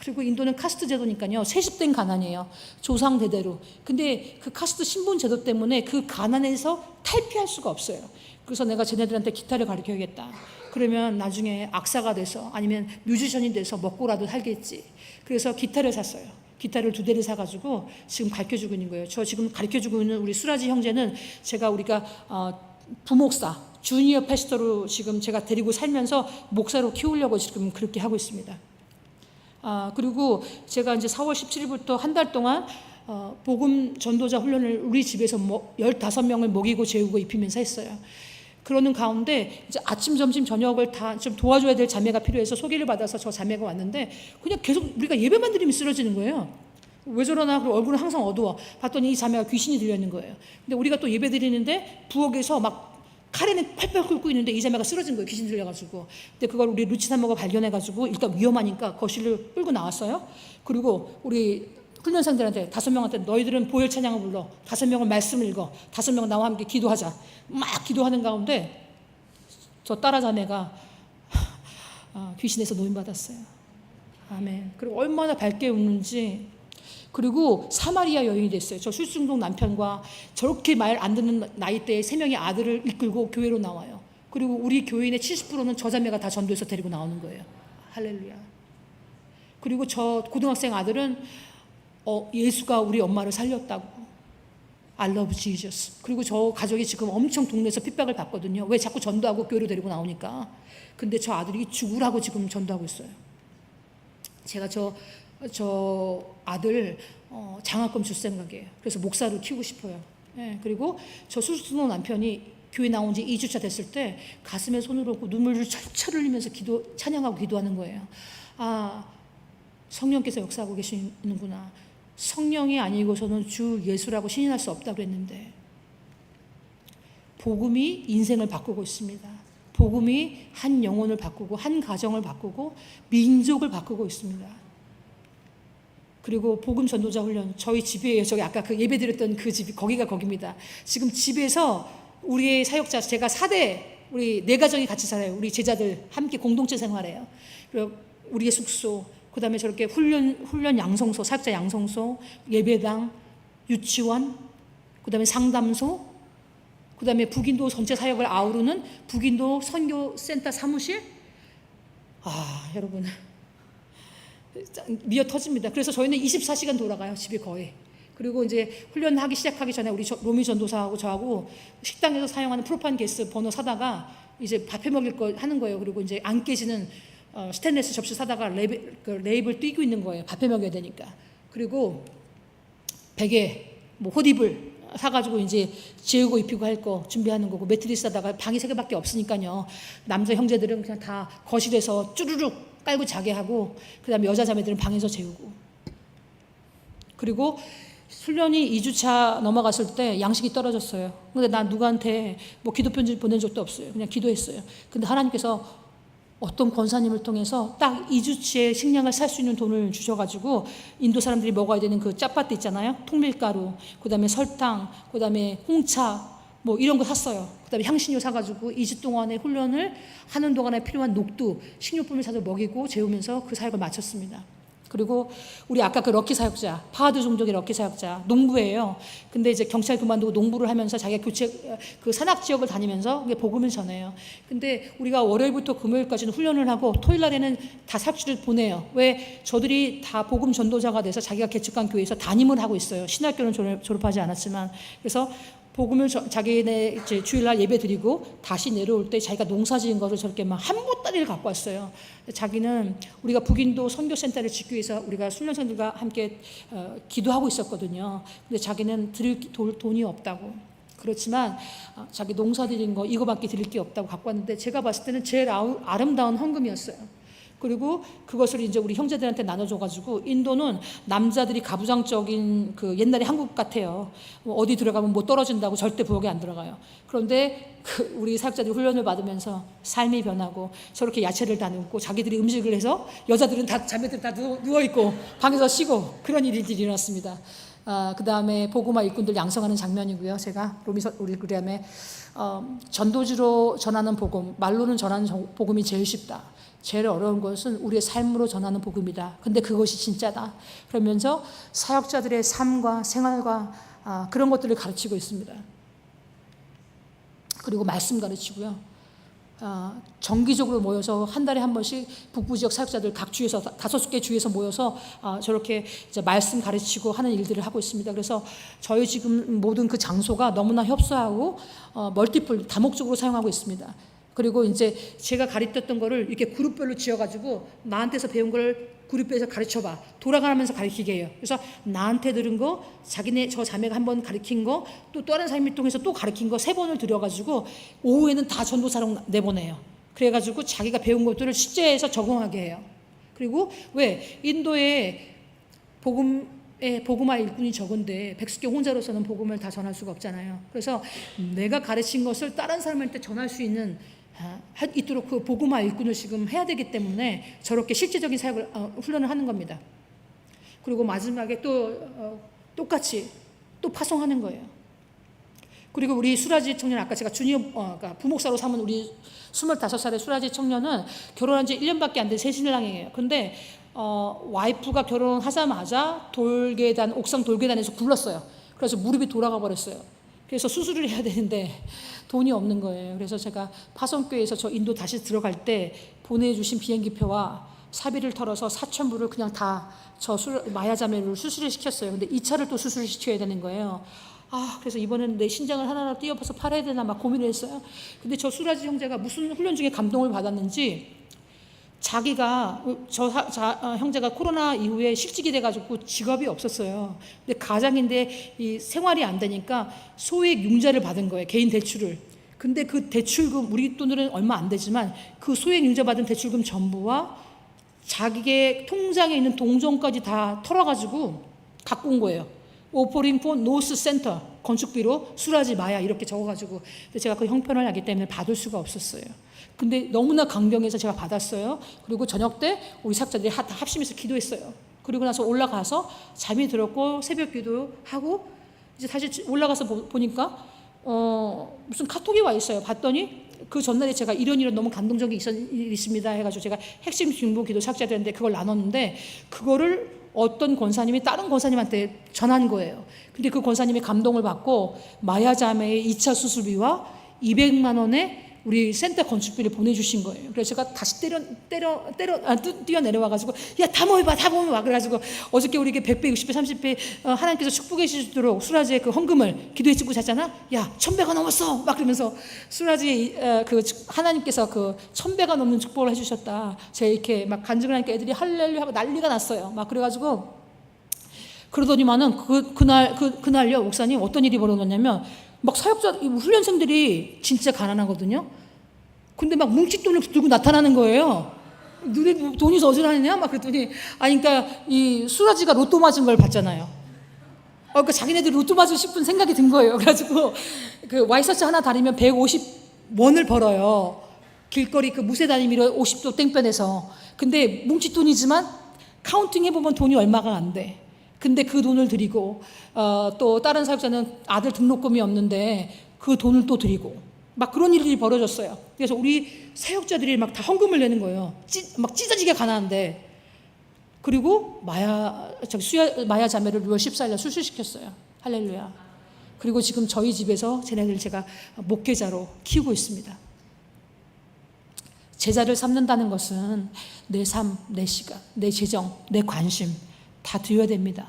그리고 인도는 카스트 제도니까요. 세습된 가난이에요. 조상 대대로. 근데 그 카스트 신분 제도 때문에 그 가난에서 탈피할 수가 없어요. 그래서 내가 쟤네들한테 기타를 가르쳐야겠다. 그러면 나중에 악사가 돼서 아니면 뮤지션이 돼서 먹고라도 살겠지. 그래서 기타를 샀어요. 기타를 2대를 사가지고 지금 가르쳐주고 있는 거예요. 저 지금 가르쳐주고 있는 우리 수라지 형제는 우리가 부목사, 주니어 패스터로 지금 제가 데리고 살면서 목사로 키우려고 지금 그렇게 하고 있습니다. 그리고 제가 이제 4월 17일부터 한 달 동안 복음 전도자 훈련을 우리 집에서 15명을 먹이고 재우고 입히면서 했어요. 그러는 가운데 이제 아침, 점심, 저녁을 다 좀 도와줘야 될 자매가 필요해서 소개를 받아서 저 자매가 왔는데 그냥 계속 우리가 예배만 드리면 쓰러지는 거예요. 왜 저러나? 그리고 얼굴은 항상 어두워. 봤더니 이 자매가 귀신이 들려 있는 거예요. 근데 우리가 또 예배 드리는데 부엌에서 막 카레는 펄펄 끓고 있는데 이 자매가 쓰러진 거예요. 귀신 들려가지고. 근데 그걸 우리 루치 사모가 발견해가지고 일단 위험하니까 거실을 끌고 나왔어요. 그리고 우리 훈련생들한테 5명한테 너희들은 보혈 찬양을 불러. 5명은 말씀을 읽어. 5명은 나와 함께 기도하자. 막 기도하는 가운데 저 딸아 자매가 귀신에서 노인받았어요. 아멘. 그리고 얼마나 밝게 웃는지. 그리고 사마리아 여인이 됐어요. 저 술중독 남편과 저렇게 말 안 듣는 나이대에 3명의 아들을 이끌고 교회로 나와요. 그리고 우리 교인의 70%는 저 자매가 다 전도해서 데리고 나오는 거예요. 할렐루야. 그리고 저 고등학생 아들은 예수가 우리 엄마를 살렸다고. I love Jesus. 그리고 저 가족이 지금 엄청 동네에서 핍박을 받거든요. 왜 자꾸 전도하고 교회로 데리고 나오니까. 근데 저 아들이 죽으라고 지금 전도하고 있어요. 제가 저 아들 장학금 줄 생각이에요. 그래서 목사를 키우고 싶어요. 예, 그리고 저 수수노 남편이 교회 나온 지 2주차 됐을 때 가슴에 손을 얹고 눈물을 철철 흘리면서 찬양하고 기도하는 거예요. 성령께서 역사하고 계시는구나. 성령이 아니고서는 주 예수라고 신인할 수 없다고 했는데 복음이 인생을 바꾸고 있습니다. 복음이 한 영혼을 바꾸고 한 가정을 바꾸고 민족을 바꾸고 있습니다. 그리고 복음 전도자 훈련 저희 집이에요. 저기 아까 그 예배 드렸던 그 집이 거기입니다. 지금 집에서 우리의 사역자, 제가 4대, 우리 4가정이 같이 살아요. 우리 제자들 함께 공동체 생활해요. 그리고 우리의 숙소, 그 다음에 저렇게 훈련 양성소, 사역자 양성소, 예배당, 유치원, 그 다음에 상담소, 그 다음에 북인도 전체 사역을 아우르는 북인도 선교센터 사무실. 여러분 미어 터집니다. 그래서 저희는 24시간 돌아가요, 집에 거의. 그리고 이제 훈련하기 시작하기 전에 우리 로미 전도사하고 저하고 식당에서 사용하는 프로판 가스 버너 사다가 이제 밥해 먹일 거 하는 거예요. 그리고 이제 안 깨지는 스테인리스 접시 사다가 레이블 띄고 있는 거예요. 밥해 먹여야 되니까. 그리고 베개, 뭐 호디블 사가지고 이제 재우고 입히고 할 거 준비하는 거고, 매트리스 사다가 방이 3개밖에 없으니까요. 남자 형제들은 그냥 다 거실에서 쭈르륵 깔고 자게 하고, 그 다음에 여자 자매들은 방에서 재우고. 그리고 훈련이 2주차 넘어갔을 때 양식이 떨어졌어요. 근데 난 누구한테 뭐 기도 편지 보낸 적도 없어요. 그냥 기도했어요. 근데 하나님께서 어떤 권사님을 통해서 딱 2주치의 식량을 살 수 있는 돈을 주셔가지고 인도 사람들이 먹어야 되는 그 짜파트 있잖아요. 통밀가루, 그 다음에 설탕, 그 다음에 홍차, 뭐 이런 거 샀어요. 그 다음에 향신료 사가지고 2주 동안의 훈련을 하는 동안에 필요한 녹두, 식료품을 사서 먹이고 재우면서 그 사역을 마쳤습니다. 그리고 우리 아까 그 럭키 사역자, 파하드 종족의 럭키 사역자, 농부예요. 근데 이제 경찰 그만두고 농부를 하면서 자기가 그 산악 지역을 다니면서 복음을 전해요. 근데 우리가 월요일부터 금요일까지는 훈련을 하고 토요일 날에는 다 사역지를 보내요. 왜? 저들이 다 복음 전도자가 돼서 자기가 개척한 교회에서 담임을 하고 있어요. 신학교는 졸업하지 않았지만. 그래서 복음을 자기네 이제 주일날 예배 드리고 다시 내려올 때 자기가 농사 지은 것을 저렇게 막 한 보따리를 갖고 왔어요. 자기는 우리가 북인도 선교센터를 짓기 위해서 우리가 훈련생들과 함께 기도하고 있었거든요. 근데 자기는 드릴 돈이 없다고. 그렇지만 자기 농사 드린 거 이거밖에 드릴 게 없다고 갖고 왔는데, 제가 봤을 때는 제일 아름다운 헌금이었어요. 그리고 그것을 이제 우리 형제들한테 나눠줘가지고, 인도는 남자들이 가부장적인 그 옛날에 한국 같아요. 어디 들어가면 뭐 떨어진다고 절대 부엌에 안 들어가요. 그런데 우리 사역자들이 훈련을 받으면서 삶이 변하고 저렇게 야채를 다 넣고 자기들이 음식을 해서 여자들은 다 자매들 다 누워있고 방에서 쉬고 그런 일들이 일어났습니다. 그 다음에 복음화 일꾼들 양성하는 장면이고요. 제가 우리 그다음에 전도지로 전하는 복음, 말로는 전하는 복음이 제일 쉽다. 제일 어려운 것은 우리의 삶으로 전하는 복음이다. 근데 그것이 진짜다. 그러면서 사역자들의 삶과 생활과 그런 것들을 가르치고 있습니다. 그리고 말씀 가르치고요. 정기적으로 모여서 한 달에 한 번씩 북부 지역 사역자들 각 주에서 5개 주에서 모여서 저렇게 이제 말씀 가르치고 하는 일들을 하고 있습니다. 그래서 저희 지금 모든 그 장소가 너무나 협소하고 멀티플 다목적으로 사용하고 있습니다. 그리고 이제 제가 가르쳤던 거를 이렇게 그룹별로 지어가지고 나한테서 배운 걸 그룹별에서 가르쳐봐. 돌아가면서 가르치게 해요. 그래서 나한테 들은 거, 저 자매가 한 번 가르친 거, 또 다른 사람을 통해서 또 가르친 거 3번을 들여가지고 오후에는 다 전도사로 내보내요. 그래가지고 자기가 배운 것들을 실제에서 적용하게 해요. 그리고 왜? 인도에 복음화 일꾼이 적은데 백숙교 혼자로서는 복음을 다 전할 수가 없잖아요. 그래서 내가 가르친 것을 다른 사람한테 전할 수 있도록 그 복음화 일꾼을 지금 해야 되기 때문에 저렇게 실제적인 사역을 훈련을 하는 겁니다. 그리고 마지막에 또 똑같이 또 파송하는 거예요. 그리고 우리 수라지 청년, 아까 제가 그러니까 부목사로 삼은 우리 25살의 수라지 청년은 결혼한 지 1년밖에 안 된 새신랑이에요. 근데 와이프가 결혼하자마자 옥상 돌계단에서 굴렀어요. 그래서 무릎이 돌아가 버렸어요. 그래서 수술을 해야 되는데 돈이 없는 거예요. 그래서 제가 파송교회에서 저 인도 다시 들어갈 때 보내주신 비행기표와 사비를 털어서 4,000불을 그냥 다 저 마야자매를 수술을 시켰어요. 근데 2차를 또 수술을 시켜야 되는 거예요. 그래서 이번에는 내 신장을 하나하나 띄어봐서 팔아야 되나 막 고민을 했어요. 근데 저 수라지 형제가 무슨 훈련 중에 감동을 받았는지, 자기가 형제가 코로나 이후에 실직이 돼가지고 직업이 없었어요. 근데 가장인데 이 생활이 안 되니까 소액 융자를 받은 거예요. 개인 대출을. 근데 그 대출금, 우리 돈으로는 얼마 안 되지만 그 소액 융자 받은 대출금 전부와 자기의 통장에 있는 동전까지 다 털어가지고 갖고 온 거예요. 오퍼링 폰 노스 센터 건축비로 수라지 마야 이렇게 적어가지고. 근데 제가 그 형편을 알기 때문에 받을 수가 없었어요. 근데 너무나 강경해서 제가 받았어요. 그리고 저녁 때 우리 사역자들이 합심해서 기도했어요. 그리고 나서 올라가서 잠이 들었고 새벽 기도하고 이제 다시 올라가서 보니까 무슨 카톡이 와 있어요. 봤더니 그 전날에 제가 이런 너무 감동적인 일이 있습니다 해가지고 제가 핵심 중보 기도 사역자들한테 그걸 나눴는데 그거를 어떤 권사님이 다른 권사님한테 전한 거예요. 근데 그 권사님이 감동을 받고 마야 자매의 2차 수술비와 200만 원의 우리 센터 건축비를 보내주신 거예요. 그래서 제가 다시 뛰어내려와가지고 야 다 모여봐 그래가지고 어저께 우리 100배 60배 30배 하나님께서 축복해 주시도록 수라지의 그 헌금을 기도에 찍고 잤잖아. 야 1000배가 넘었어 막 그러면서 수라지의 그 하나님께서 그 1000배가 넘는 축복을 해주셨다. 제가 이렇게 막 간증을 하니까 애들이 할렐루야 하고 난리가 났어요. 막 그래가지고 그러더니만은 그날요 목사님 어떤 일이 벌어졌냐면 막 사역자 훈련생들이 진짜 가난하거든요. 근데 막 뭉칫돈을 들고 나타나는 거예요. 눈에 돈이 어지러하냐? 막 그랬더니 그러니까 이 수라지가 로또 맞은 걸 봤잖아요. 그러니까 자기네들 로또 맞고 싶은 생각이 든 거예요. 그래가지고 그 와이셔츠 하나 다리면 150원을 벌어요. 길거리 그 무쇠 다리미로 50도 땡볕에서. 근데 뭉칫돈이지만 카운팅 해보면 돈이 얼마가 안 돼. 근데 그 돈을 드리고 또 다른 사역자는 아들 등록금이 없는데 그 돈을 또 드리고 막 그런 일이 벌어졌어요. 그래서 우리 사역자들이 막 다 헌금을 내는 거예요. 막 찢어지게 가난한데. 그리고 마야 자매를 6월 14일에 수술시켰어요. 할렐루야. 그리고 지금 저희 집에서 쟤네들 제가 목회자로 키우고 있습니다. 제자를 삼는다는 것은 내 삶, 내 시간, 내 재정, 내 관심 다 드려야 됩니다.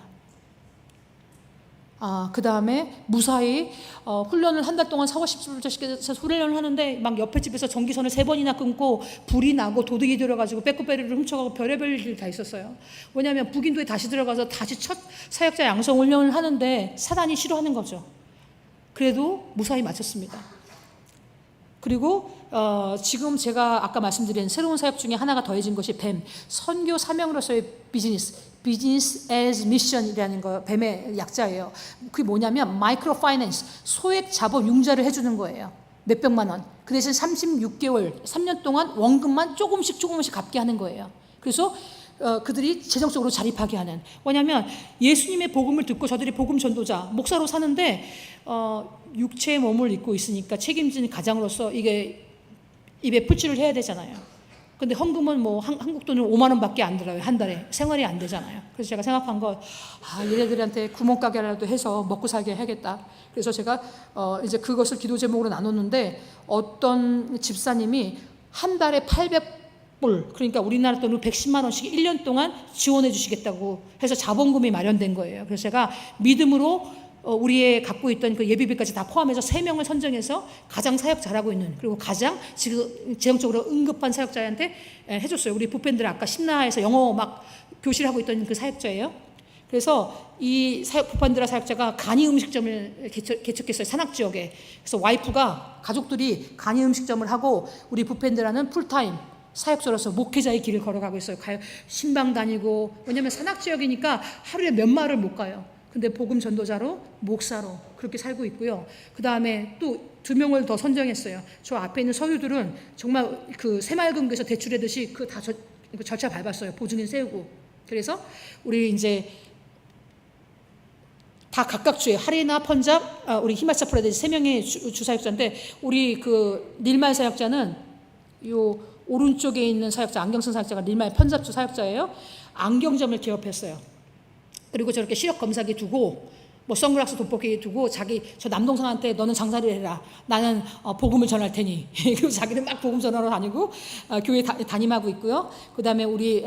그 다음에 무사히 훈련을 한 달 동안 4월 10일부터 훈련을 하는데 막 옆에 집에서 전기선을 3번이나 끊고 불이 나고 도둑이 들어가지고 배꼽배를 훔쳐가고 별의별 일이 다 있었어요. 왜냐하면 북인도에 다시 들어가서 다시 첫 사역자 양성 훈련을 하는데 사단이 싫어하는 거죠. 그래도 무사히 마쳤습니다. 그리고 지금 제가 아까 말씀드린 새로운 사역 중에 하나가 더해진 것이 뱀, 선교 사명으로서의 비즈니스 as mission이라는 거, 뱀의 약자예요. 그게 뭐냐면 마이크로 파이낸스, 소액 자본 융자를 해주는 거예요. 몇백만 원. 그 대신 36개월, 3년 동안 원금만 조금씩 갚게 하는 거예요. 그래서 그들이 재정적으로 자립하게 하는. 왜냐하면 예수님의 복음을 듣고 저들이 복음 전도자, 목사로 사는데 육체의 몸을 입고 있으니까 책임지는 가장으로서 이게 입에 풀칠을 해야 되잖아요. 근데 헌금은 뭐 한국 돈으로 5만 원밖에 안 들어요. 한 달에. 생활이 안 되잖아요. 그래서 제가 생각한 거 얘네들한테 구멍가게라도 해서 먹고 살게 해야겠다. 그래서 제가 이제 그것을 기도 제목으로 나눴는데 어떤 집사님이 한 달에 800불, 그러니까 우리나라 돈으로 110만 원씩 1년 동안 지원해 주시겠다고 해서 자본금이 마련된 거예요. 그래서 제가 믿음으로 우리의 갖고 있던 그 예비비까지 다 포함해서 3명을 선정해서 가장 사역 잘하고 있는, 그리고 가장 지금 재정적으로 응급한 사역자한테 해줬어요. 우리 부팬들 아까 신나에서 영어 막 교실하고 있던 그 사역자예요. 그래서 이 부판드라 사역자가 간이 음식점을 개척했어요. 산악지역에. 그래서 와이프가 가족들이 간이 음식점을 하고 우리 부팬드라는 풀타임 사역자로서 목회자의 길을 걸어가고 있어요. 신방 다니고, 왜냐하면 산악지역이니까 하루에 몇 마을을 못 가요. 근데 복음 전도자로, 목사로 그렇게 살고 있고요. 그 다음에 또 2명을 더 선정했어요. 저 앞에 있는 서유들은 정말 그 새마을금고에서 대출하듯이 그 다 절차 밟았어요. 보증인 세우고. 그래서 우리 이제 다 각각 주에 하리나 펀잡, 우리 히마차 프라데시 3명의 주사역자인데, 우리 그 닐말 사역자는 요 오른쪽에 있는 사역자, 안경 쓴 사역자가 닐말 펀잡 주 사역자예요. 안경점을 개업했어요. 그리고 저렇게 시력 검사기 두고 뭐 선글라스 돋보기 두고 저 남동생한테 너는 장사를 해라. 나는 복음을 전할 테니. 그리고 자기는 막 복음 전하러 다니고 교회 담임하고 있고요. 그다음에 우리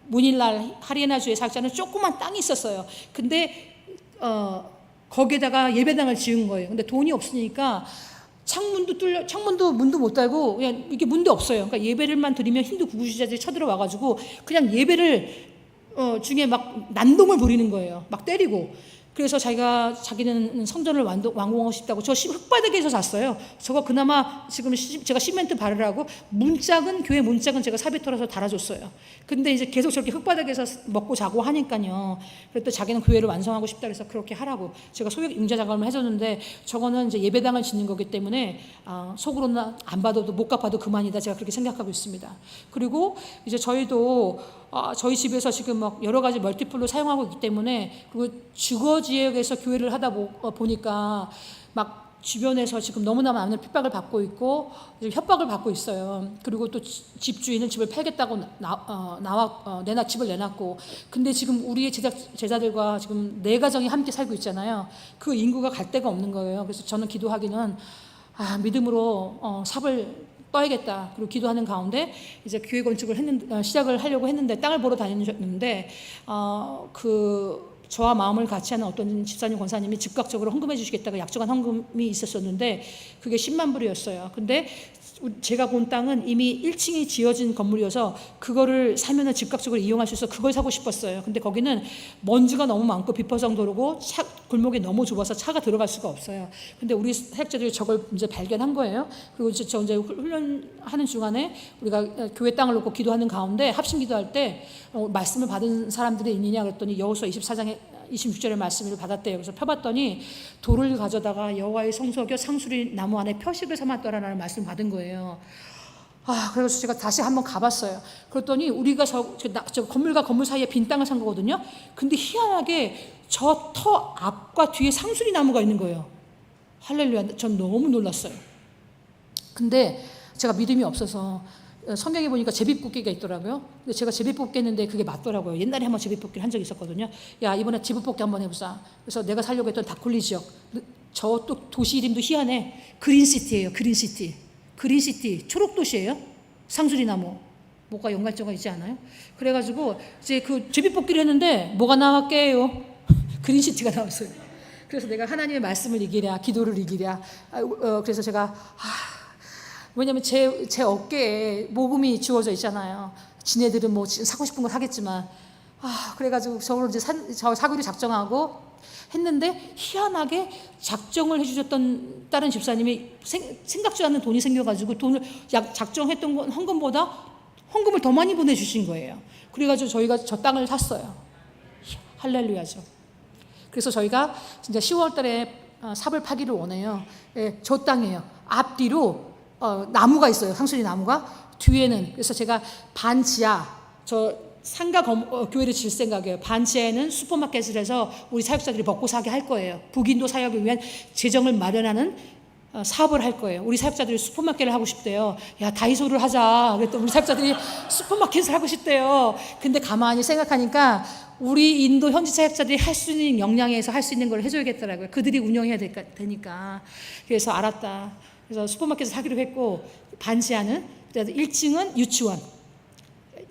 문일날 하리에나주의 사역자는 조그만 땅이 있었어요. 근데 거기에다가 예배당을 지은 거예요. 근데 돈이 없으니까 창문도 문도 못 달고 그냥 이게 문도 없어요. 그러니까 예배를만 드리면 힌두 구구주자들이 쳐들어와가지고 그냥 예배를 중에 막 난동을 부리는 거예요. 막 때리고. 그래서 자기는 성전을 완공하고 싶다고 저 흙바닥에서 잤어요. 저거 그나마 지금 제가 시멘트 바르라고 교회 문짝은 제가 사비 털어서 달아줬어요. 근데 이제 계속 저렇게 흙바닥에서 먹고 자고 하니까요. 그랬더니 자기는 교회를 완성하고 싶다 그래서 그렇게 하라고 제가 소액 융자 자금을 해줬는데, 저거는 이제 예배당을 짓는 거기 때문에 속으로는 안 받아도 못 갚아도 그만이다, 제가 그렇게 생각하고 있습니다. 그리고 이제 저희도 저희 집에서 지금 막 여러 가지 멀티플로 사용하고 있기 때문에, 그리고 주거 지역에서 교회를 하다 보니까 막 주변에서 지금 너무나 많은 핍박을 받고 있고 협박을 받고 있어요. 그리고 또 집주인은 집을 팔겠다고 집을 내놨고, 근데 지금 우리의 제자들과 지금 4가정이 함께 살고 있잖아요. 그 인구가 갈 데가 없는 거예요. 그래서 저는 기도하기는 믿음으로 삽을 떠야겠다. 그리고 기도하는 가운데 이제 교회 건축을 시작을 하려고 했는데, 땅을 보러 다니셨는데 저와 마음을 같이 하는 어떤 집사님 권사님이 즉각적으로 헌금해 주시겠다고 약속한 헌금이 있었었는데 그게 10만 불이었어요. 근데 제가 본 땅은 이미 1층이 지어진 건물이어서 그거를 사면은 즉각적으로 이용할 수 있어서 그걸 사고 싶었어요. 근데 거기는 먼지가 너무 많고 비포성 도로고 골목이 너무 좁아서 차가 들어갈 수가 없어요. 근데 우리 사역자들이 저걸 이제 발견한 거예요. 그리고 저 이제 훈련하는 중간에 우리가 교회 땅을 놓고 기도하는 가운데 합심 기도할 때 말씀을 받은 사람들이 있느냐 그랬더니 여호수아 24장에 26절의 말씀을 받았대요. 그래서 펴봤더니 돌을 가져다가 여호와의 성소교 상수리 나무 안에 표식을 삼았더라라는 말씀을 받은 거예요. 그래서 제가 다시 한번 가봤어요. 그랬더니 우리가 저 건물과 건물 사이에 빈 땅을 산 거거든요. 근데 희한하게 저 터 앞과 뒤에 상수리 나무가 있는 거예요. 할렐루야. 전 너무 놀랐어요. 근데 제가 믿음이 없어서 성경에 보니까 제비뽑기가 있더라고요. 근데 제가 제비뽑기 했는데 그게 맞더라고요. 옛날에 한번 제비뽑기를 한 적이 있었거든요. 야, 이번에 제비뽑기 한번 해보자. 그래서 내가 살려고 했던 다콜리 지역, 저 또 도시 이름도 희한해. 그린시티예요. 그린시티 초록도시예요. 상수리나무. 뭐가 연관점가 있지 않아요? 그래가지고 이제 그 제비뽑기를 했는데 뭐가 나왔게요? 그린시티가 나왔어요. 그래서 내가 하나님의 말씀을 이기랴, 기도를 이기랴. 그래서 제가 왜냐면 제 어깨에 모금이 주어져 있잖아요. 지네들은 뭐 사고 싶은 걸 하겠지만 그래가지고 저를 이제 사기로 작정하고 했는데 희한하게 작정을 해주셨던 다른 집사님이 생각지 않는 돈이 생겨가지고 돈을 작정했던 건 헌금을 더 많이 보내주신 거예요. 그래가지고 저희가 저 땅을 샀어요. 할렐루야죠. 그래서 저희가 진짜 10월달에 삽을 파기를 원해요. 예, 저 땅이에요. 앞뒤로 나무가 있어요. 상수리 나무가. 뒤에는 그래서 제가 반지하 저 상가 교회를 질 생각이에요. 반지하에는 슈퍼마켓을 해서 우리 사역자들이 먹고 사게 할 거예요. 북인도 사역을 위한 재정을 마련하는 사업을 할 거예요. 우리 사역자들이 슈퍼마켓을 하고 싶대요. 야, 다이소를 하자. 그랬더니 우리 사역자들이 슈퍼마켓을 하고 싶대요. 근데 가만히 생각하니까 우리 인도 현지 사역자들이 할 수 있는 역량에서 할 수 있는 걸 해줘야겠더라고요. 그들이 운영해야 되니까. 그래서 알았다. 그래서 슈퍼마켓을 하기로 했고, 반지하는 1층은 유치원,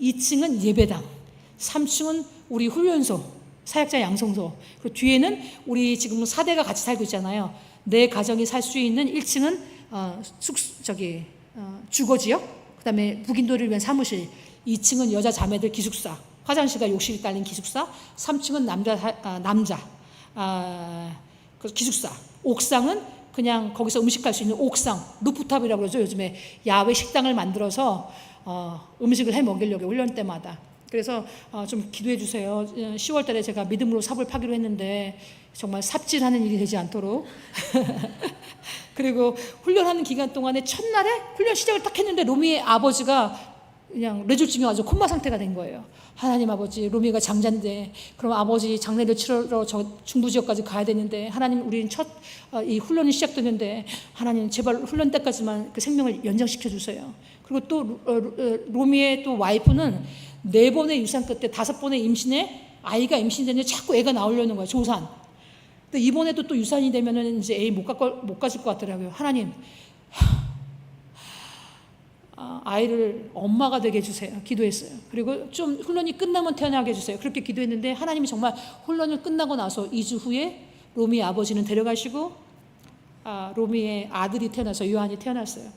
2층은 예배당, 3층은 우리 훈련소, 사역자 양성소, 그리고 뒤에는 우리 지금 4대가 같이 살고 있잖아요. 4가정이 살 수 있는 1층은 주거지역, 그 다음에 북인도를 위한 사무실, 2층은 여자 자매들 기숙사, 화장실과 욕실이 딸린 기숙사, 3층은 남자 그 기숙사, 옥상은 그냥 거기서 음식할 수 있는 옥상, 루프탑이라고 그러죠. 요즘에 야외 식당을 만들어서 음식을 해 먹이려고 훈련 때마다. 그래서 좀 기도해 주세요. 10월 달에 제가 믿음으로 삽을 파기로 했는데 정말 삽질하는 일이 되지 않도록. 그리고 훈련하는 기간 동안에 첫날에 훈련 시작을 딱 했는데 로미의 아버지가 그냥 뇌졸중이 와서 콤마 상태가 된 거예요. 하나님 아버지, 로미가 장자인데 그럼 아버지 장례를 치러러 저 중부 지역까지 가야 되는데 하나님, 우리는 이 훈련이 시작되는데 하나님 제발 훈련 때까지만 그 생명을 연장시켜 주세요. 그리고 또 로미의 또 와이프는 4번의 유산 끝에 5번의 임신에 아이가 임신되는데 자꾸 애가 나오려는 거예요. 조산. 근데 이번에도 또 유산이 되면은 이제 애 못 가질 것 같더라고요. 하나님, 아이를 엄마가 되게 해주세요. 기도했어요. 그리고 좀 훈련이 끝나면 태어나게 해주세요. 그렇게 기도했는데 하나님이 정말 훈련을 끝나고 나서 2주 후에 로미의 아버지는 데려가시고 로미의 아들이 태어나서 요한이 태어났어요.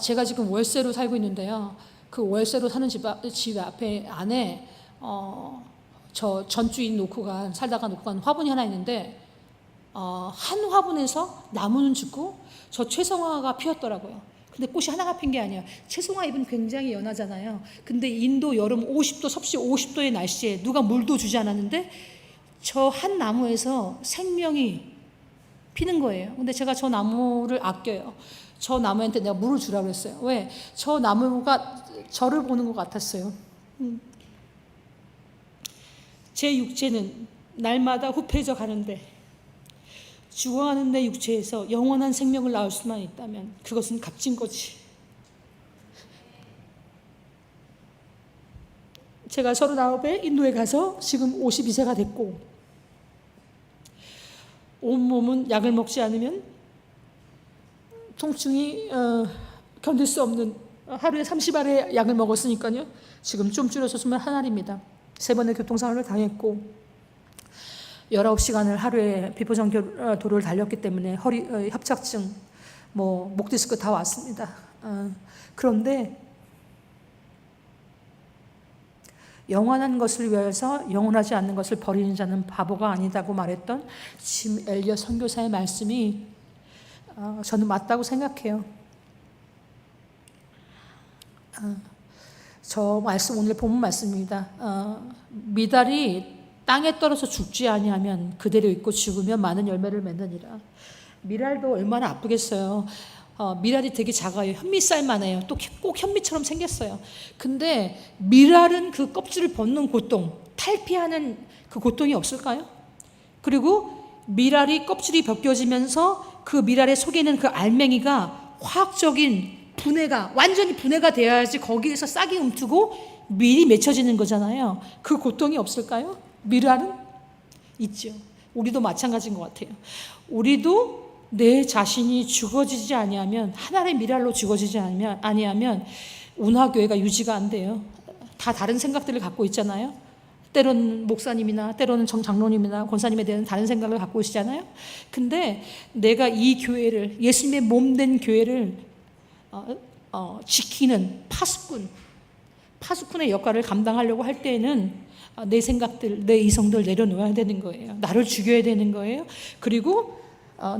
제가 지금 월세로 살고 있는데요. 그 월세로 사는 집 앞에 안에 저 전주인 살다가 놓고 간 화분이 하나 있는데 한 화분에서 나무는 죽고 저 최성화가 피었더라고요. 근데 꽃이 하나가 핀 게 아니에요. 최성화 잎은 굉장히 연하잖아요. 근데 인도 여름 50도, 섭씨 50도의 날씨에 누가 물도 주지 않았는데 저 한 나무에서 생명이 피는 거예요. 근데 제가 저 나무를 아껴요. 저 나무한테 내가 물을 주라고 했어요. 왜? 저 나무가 저를 보는 것 같았어요. 제 육체는 날마다 후패져 가는데 죽어가는 내 육체에서 영원한 생명을 낳을 수만 있다면 그것은 값진 거지. 제가 39에 인도에 가서 지금 52세가 됐고, 온몸은 약을 먹지 않으면 통증이 견딜 수 없는, 하루에 30알의 약을 먹었으니까요. 지금 좀 줄여서 21알입니다. 3번의 교통사고를 당했고 19시간을 하루에 비포장 도로를 달렸기 때문에 허리 협착증, 목 디스크 다 왔습니다. 그런데 영원한 것을 위해서 영원하지 않는 것을 버리는 자는 바보가 아니다고 말했던 짐 엘리엇 선교사의 말씀이 저는 맞다고 생각해요. 저 말씀 오늘 본문 말씀입니다. 미달이 땅에 떨어져 죽지 아니하면 그대로 있고 죽으면 많은 열매를 맺느니라. 미랄도 얼마나 아프겠어요. 미랄이 되게 작아요. 현미쌀만 해요. 또 꼭 현미처럼 생겼어요. 근데 미랄은 그 껍질을 벗는 고통, 탈피하는 그 고통이 없을까요? 그리고 미랄이 껍질이 벗겨지면서 그 미랄의 속에 있는 그 알맹이가 화학적인 분해가, 완전히 분해가 되어야지 거기에서 싹이 움트고 밀이 맺혀지는 거잖아요. 그 고통이 없을까요? 미랄은 있죠. 우리도 마찬가지인 것 같아요. 우리도 내 자신이 죽어지지 아니하면, 하나의 미랄로 죽어지지 아니하면 운하교회가 유지가 안 돼요. 다 다른 생각들을 갖고 있잖아요. 때로는 목사님이나 때로는 장로님이나 권사님에 대한 다른 생각을 갖고 있잖아요. 근데 내가 이 교회를, 예수님의 몸된 교회를 지키는 파수꾼의 역할을 감당하려고 할 때에는 내 생각들, 내 이성들 내려놓아야 되는 거예요. 나를 죽여야 되는 거예요. 그리고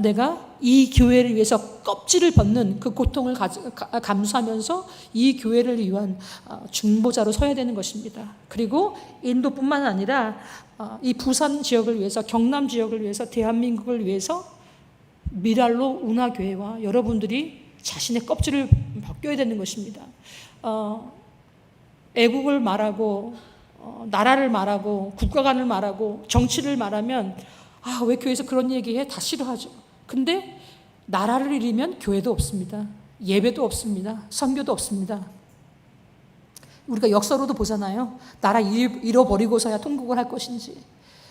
내가 이 교회를 위해서 껍질을 벗는 그 고통을 감수하면서 이 교회를 위한 중보자로 서야 되는 것입니다. 그리고 인도뿐만 아니라 이 부산 지역을 위해서, 경남 지역을 위해서, 대한민국을 위해서 미랄로 운하교회와 여러분들이 자신의 껍질을 벗겨야 되는 것입니다. 애국을 말하고 나라를 말하고 국가관을 말하고 정치를 말하면 왜 교회에서 그런 얘기해? 다 싫어하죠. 근데 나라를 잃으면 교회도 없습니다. 예배도 없습니다. 선교도 없습니다. 우리가 역사로도 보잖아요. 나라 잃어버리고서야 통곡을 할 것인지.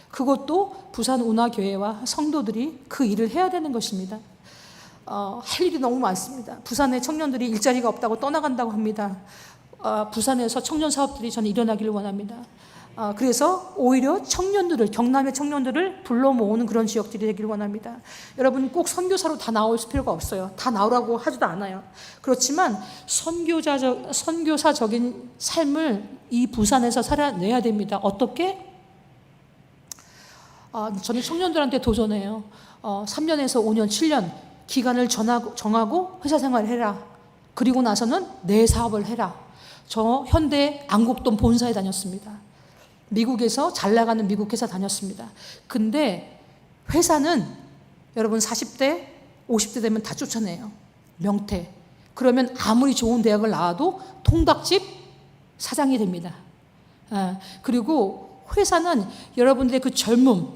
그것도 부산 운하교회와 성도들이 그 일을 해야 되는 것입니다. 할 일이 너무 많습니다. 부산의 청년들이 일자리가 없다고 떠나간다고 합니다. 부산에서 청년 사업들이 저는 일어나기를 원합니다. 그래서 오히려 청년들을, 경남의 청년들을 불러 모으는 그런 지역들이 되기를 원합니다. 여러분 꼭 선교사로 다 나올 필요가 없어요. 다 나오라고 하지도 않아요. 그렇지만 선교사적인 삶을 이 부산에서 살아내야 됩니다. 어떻게? 저는 청년들한테 도전해요. 3년에서 5년, 7년 기간을 정하고 회사 생활을 해라. 그리고 나서는 내 사업을 해라. 저 현대 안국동 본사에 다녔습니다. 미국에서 잘 나가는 미국 회사 다녔습니다. 근데 회사는 여러분 40대, 50대 되면 다 쫓아내요. 명퇴. 그러면 아무리 좋은 대학을 나와도 통닭집 사장이 됩니다. 그리고 회사는 여러분들의 그 젊음,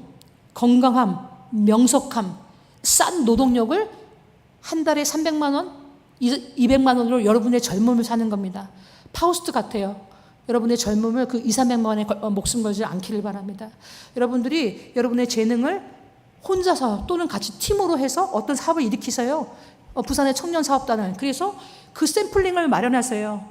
건강함, 명석함, 싼 노동력을 한 달에 300만 원, 200만 원으로 여러분의 젊음을 사는 겁니다. 파우스트 같아요. 여러분의 젊음을 그 200~300만 원에 목숨 걸지 않기를 바랍니다. 여러분들이 여러분의 재능을 혼자서 또는 같이 팀으로 해서 어떤 사업을 일으키세요. 부산의 청년사업단을. 그래서 그 샘플링을 마련하세요.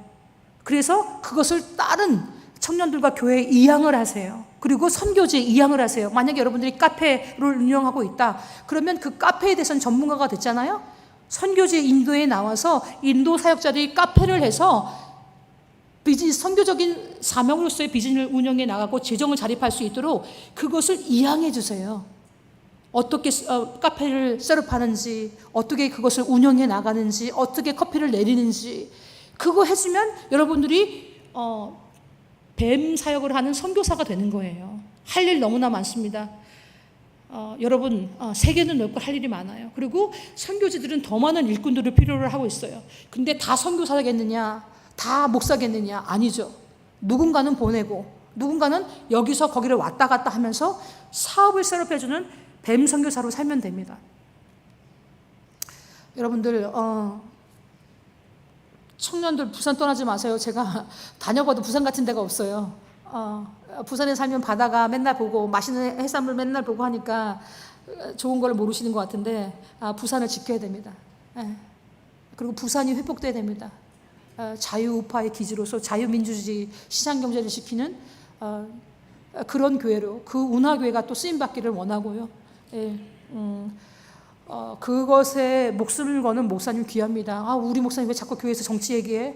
그래서 그것을 다른 청년들과 교회에 이양을 하세요. 그리고 선교지에 이양을 하세요. 만약에 여러분들이 카페를 운영하고 있다. 그러면 그 카페에 대해서는 전문가가 됐잖아요. 선교지 인도에 나와서 인도 사역자들이 카페를 해서 비즈니스, 선교적인 사명으로서의 비즈니스를 운영해 나가고 재정을 자립할 수 있도록 그것을 이양해 주세요. 어떻게 카페를 셋업하는지, 어떻게 그것을 운영해 나가는지, 어떻게 커피를 내리는지, 그거 해주면 여러분들이 뱀 사역을 하는 선교사가 되는 거예요. 할 일 너무나 많습니다. 여러분 세계는 넓고 할 일이 많아요. 그리고 선교지들은 더 많은 일꾼들을 필요로 하고 있어요. 근데 다 선교사겠느냐, 다 목사겠느냐? 아니죠. 누군가는 보내고 누군가는 여기서 거기를 왔다 갔다 하면서 사업을 셋업해주는 뱀 선교사로 살면 됩니다. 여러분들 청년들 부산 떠나지 마세요. 제가 다녀봐도 부산 같은 데가 없어요. 부산에 살면 바다가 맨날 보고 맛있는 해산물 맨날 보고 하니까 좋은 걸 모르시는 것 같은데 부산을 지켜야 됩니다. 예. 그리고 부산이 회복돼야 됩니다. 자유우파의 기지로서 자유민주주의 시장경제를 지키는 그런 교회로, 그 운하교회가 또 쓰임받기를 원하고요. 예. 그것에 목숨을 거는 목사님 귀합니다. 우리 목사님 왜 자꾸 교회에서 정치 얘기해?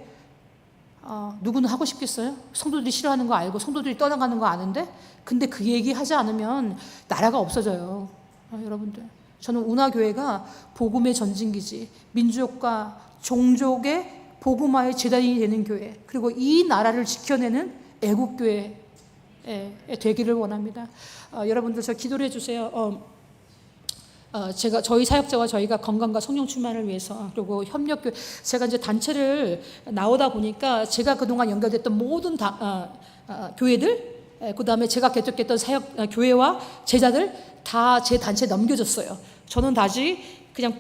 누구는 하고 싶겠어요? 성도들이 싫어하는 거 알고 성도들이 떠나가는 거 아는데, 근데 그 얘기 하지 않으면 나라가 없어져요. 여러분들, 저는 운하교회가 복음의 전진기지, 민족과 종족의 복음화의 재단이 되는 교회, 그리고 이 나라를 지켜내는 애국교회 되기를 원합니다. 여러분들 저 기도를 해주세요. 저희 사역자와 저희가 건강과 성령 충만을 위해서, 그리고 협력교, 제가 이제 단체를 나오다 보니까 제가 그동안 연결됐던 모든 교회들, 그 다음에 제가 개척했던 교회와 제자들 다 제 단체에 넘겨줬어요. 저는 다시 그냥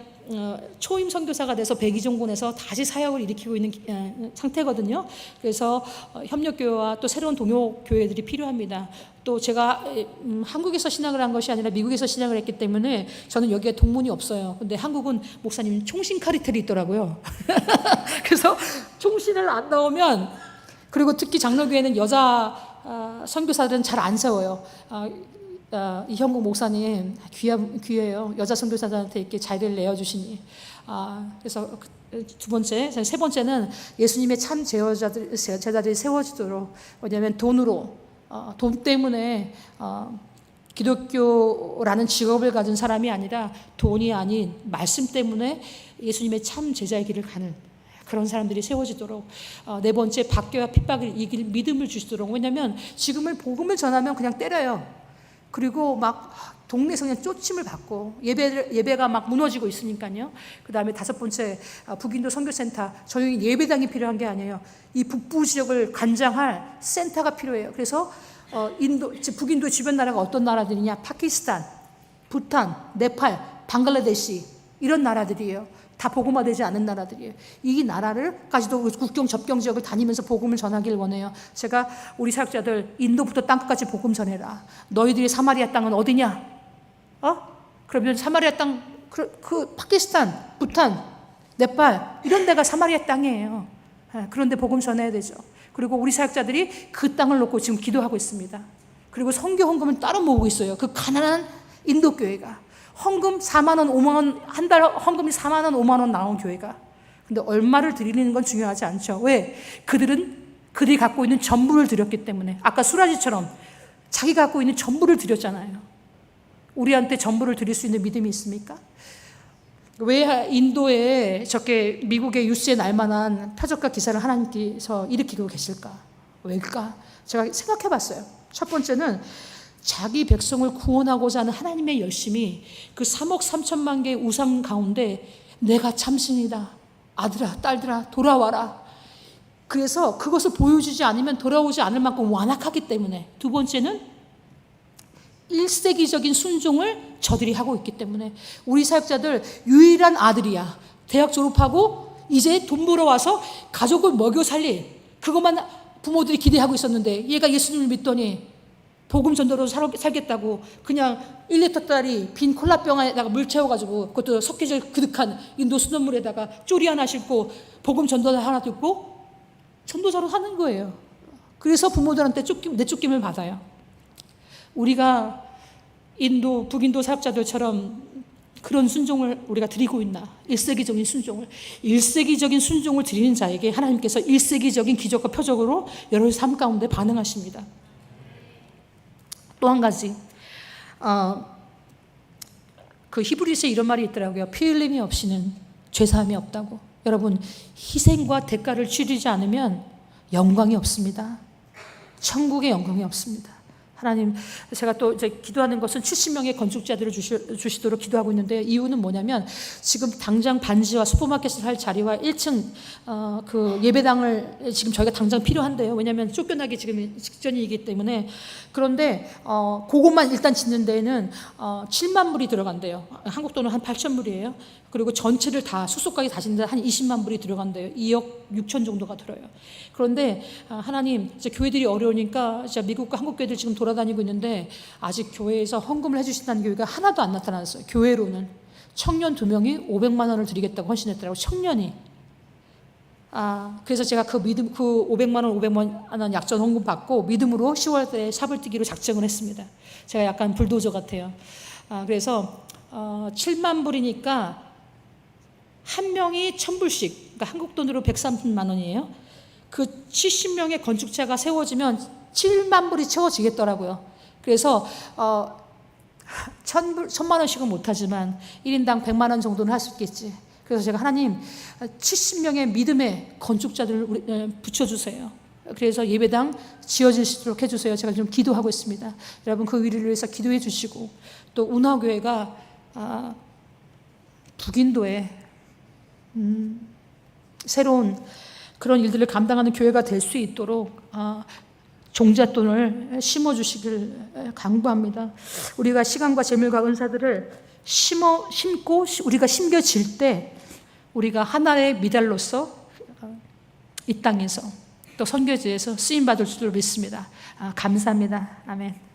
초임 선교사가 돼서 백이종군에서 다시 사역을 일으키고 있는 상태거든요. 그래서 협력교회와 또 새로운 동료 교회들이 필요합니다. 또 제가 한국에서 신앙을 한 것이 아니라 미국에서 신앙을 했기 때문에 저는 여기에 동문이 없어요. 근데 한국은 목사님 총신 카리텔이 있더라고요. 그래서 총신을 안 넣으면, 그리고 특히 장로교회는 여자 선교사들은 잘 안 세워요. 이형국 목사님 귀해요. 여자 선교사들한테 이렇게 자리를 내어주시니. 그래서 두 번째, 세 번째는 예수님의 참 제자들이 세워지도록, 왜냐하면 돈 때문에 기독교라는 직업을 가진 사람이 아니라 돈이 아닌 말씀 때문에 예수님의 참 제자의 길을 가는 그런 사람들이 세워지도록, 네 번째, 박해와 핍박을 이길 믿음을 주시도록. 왜냐하면 지금을 복음을 전하면 그냥 때려요. 그리고 막 동네에서 그냥 쫓임을 받고 예배가 막 무너지고 있으니까요. 그 다음에 다섯 번째, 북인도 선교센터. 저희 예배당이 필요한 게 아니에요. 이 북부 지역을 관장할 센터가 필요해요. 그래서 북인도 주변 나라가 어떤 나라들이냐? 파키스탄, 부탄, 네팔, 방글라데시, 이런 나라들이에요. 다 복음화되지 않은 나라들이에요. 이 나라를까지도 국경 접경 지역을 다니면서 복음을 전하기를 원해요. 제가 우리 사역자들, 인도부터 땅끝까지 복음 전해라. 너희들의 사마리아 땅은 어디냐? 그러면 사마리아 땅, 그 파키스탄, 부탄, 네팔, 이런 데가 사마리아 땅이에요. 그런데 복음 전해야 되죠. 그리고 우리 사역자들이 그 땅을 놓고 지금 기도하고 있습니다. 그리고 선교 헌금을 따로 모으고 있어요. 그 가난한 인도 교회가. 헌금 4만 원, 5만 원, 한 달 헌금이 4만 원, 5만 원 나온 교회가. 근데 얼마를 드리는 건 중요하지 않죠. 왜? 그들이 갖고 있는 전부를 드렸기 때문에. 아까 수라지처럼 자기가 갖고 있는 전부를 드렸잖아요. 우리한테 전부를 드릴 수 있는 믿음이 있습니까? 왜 인도에 저렇게 미국의 뉴스에 날만한 표적과 기사를 하나님께서 일으키고 계실까? 왜일까? 제가 생각해 봤어요. 첫 번째는 자기 백성을 구원하고자 하는 하나님의 열심이, 그 3억 3천만 개의 우상 가운데 내가 참신이다, 아들아 딸들아 돌아와라. 그래서 그것을 보여주지 않으면 돌아오지 않을 만큼 완악하기 때문에. 두 번째는 1세기적인 순종을 저들이 하고 있기 때문에. 우리 사역자들 유일한 아들이야. 대학 졸업하고 이제 돈 벌어와서 가족을 먹여 살릴 그것만 부모들이 기대하고 있었는데, 얘가 예수님을 믿더니 복음 전도로 살겠다고 그냥 1리터짜리 빈 콜라병에다가 물 채워가지고, 그것도 석회질 그득한 인도 수돗물에다가 쪼리 하나 싣고 복음 전도 하나 듣고 전도자로 사는 거예요. 그래서 부모들한테 내쫓김을 받아요. 우리가 북인도 사역자들처럼 그런 순종을 우리가 드리고 있나? 1세기적인 순종을 드리는 자에게 하나님께서 1세기적인 기적과 표적으로 여러분의 삶 가운데 반응하십니다. 또 한 가지, 그 히브리서에 이런 말이 있더라고요. 피 흘림이 없이는 죄사함이 없다고. 여러분, 희생과 대가를 치르지 않으면 영광이 없습니다. 천국의 영광이 없습니다. 하나님, 제가 또 이제 기도하는 것은 70명의 건축자들을 주시도록 기도하고 있는데, 이유는 뭐냐면 지금 당장 반지와 슈퍼마켓을 할 자리와 1층 그 예배당을 지금 저희가 당장 필요한데요. 왜냐하면 쫓겨나기 지금 직전이기 때문에. 그런데 그것만 일단 짓는 데에는 7만 불이 들어간대요. 한국 돈은 한 8천 불이에요. 그리고 전체를 다 수속까지 다 짓는데 한 20만 불이 들어간대요. 2억 6천 정도가 들어요. 그런데 하나님, 이제 교회들이 어려우니까 진짜 미국과 한국 교회들 지금 돌아다니고 있는데 아직 교회에서 헌금을 해주신다는 교회가 하나도 안 나타났어요. 교회로는 청년 2명이 500만 원을 드리겠다고 헌신했더라고요. 청년이. 그래서 제가 그 500만 원 약전 헌금 받고 믿음으로 10월에 샵을 뛰기로 작정을 했습니다. 제가 약간 불도저 같아요. 그래서 7만 불이니까 한 명이 1,000불씩, 그러니까 한국 돈으로 130만 원이에요. 그 70명의 건축자가 세워지면 7만 불이 채워지겠더라고요. 그래서 1,000만 원씩은 못하지만 1인당 100만 원 정도는 할 수 있겠지. 그래서 제가 하나님, 70명의 믿음의 건축자들을 붙여주세요. 그래서 예배당 지어질 수 있도록 해주세요. 제가 좀 기도하고 있습니다. 여러분 그 위를 위해서 기도해 주시고, 또 운하교회가 북인도에 새로운 그런 일들을 감당하는 교회가 될 수 있도록 종잣돈을 심어주시길 강구합니다. 우리가 시간과 재물과 은사들을 심고 우리가 심겨질 때 우리가 하나의 미달로서 이 땅에서 또 선교지에서 쓰임받을 줄을 믿습니다. 감사합니다. 아멘.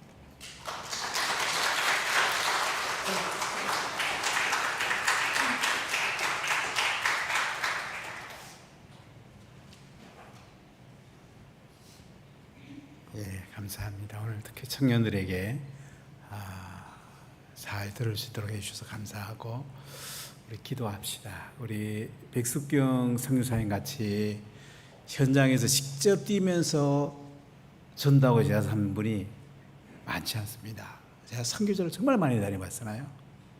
예, 감사합니다. 오늘 특히 청년들에게 잘 들을 수 있도록 해주셔서 감사하고, 우리 기도합시다. 우리 백숙경 선교사님 같이 현장에서 직접 뛰면서 전도하고 제자하는 분이 많지 않습니다. 제가 선교지를 정말 많이 다녀봤잖아요.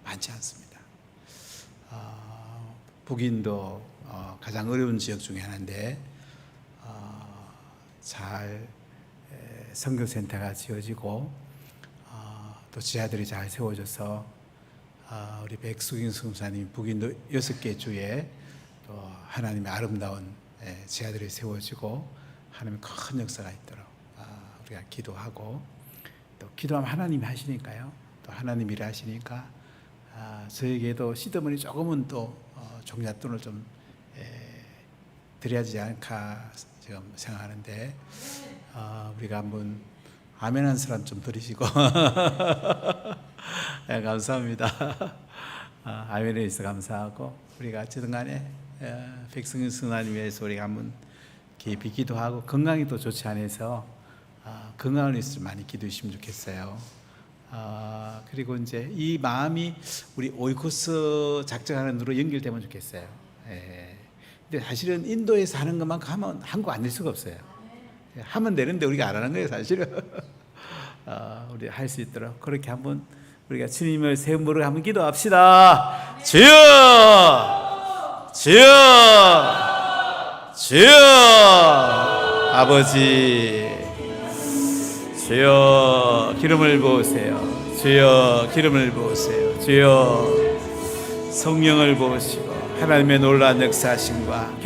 많지 않습니다. 북인도 가장 어려운 지역 중에 하나인데 잘 선교센터가 지어지고 또 지하들이 잘 세워져서 우리 백숙인 선교사님 북인도 6개 주에 또 하나님의 아름다운 지하들이 세워지고 하나님의 큰 역사가 있도록 우리가 기도하고, 또 기도하면 하나님이 하시니까요. 또 하나님이 일하시니까 저에게도 시드머니 조금은 또 종잣돈을 좀 드려야 되지 않을까 지금 생각하는데, 우리가 한번 아멘한 사람 좀 드리시고 네, 감사합니다. 아멘에 있어 감사하고, 우리가 어쨌든 간에 백성인 승하님 위해서 우리가 한번 깊이 기도하고, 건강이 또 좋지 않아서 건강을 위해서 많이 기도해 주시면 좋겠어요. 그리고 이제 이 마음이 우리 오이코스 작정하는 대로 연결되면 좋겠어요. 근데 사실은 인도에서 하는 것만큼 하면 한국 안 될 수가 없어요. 하면 되는데 우리가 안 하는 거예요, 사실은. 우리 할 수 있도록 그렇게 한번 우리가 주님을 세움으로 한번 기도합시다. 주여, 주여, 주여, 아버지, 주여 기름을 부으세요. 주여 기름을 부으세요. 주여 성령을 부으시고 하나님의 놀라운 역사하심과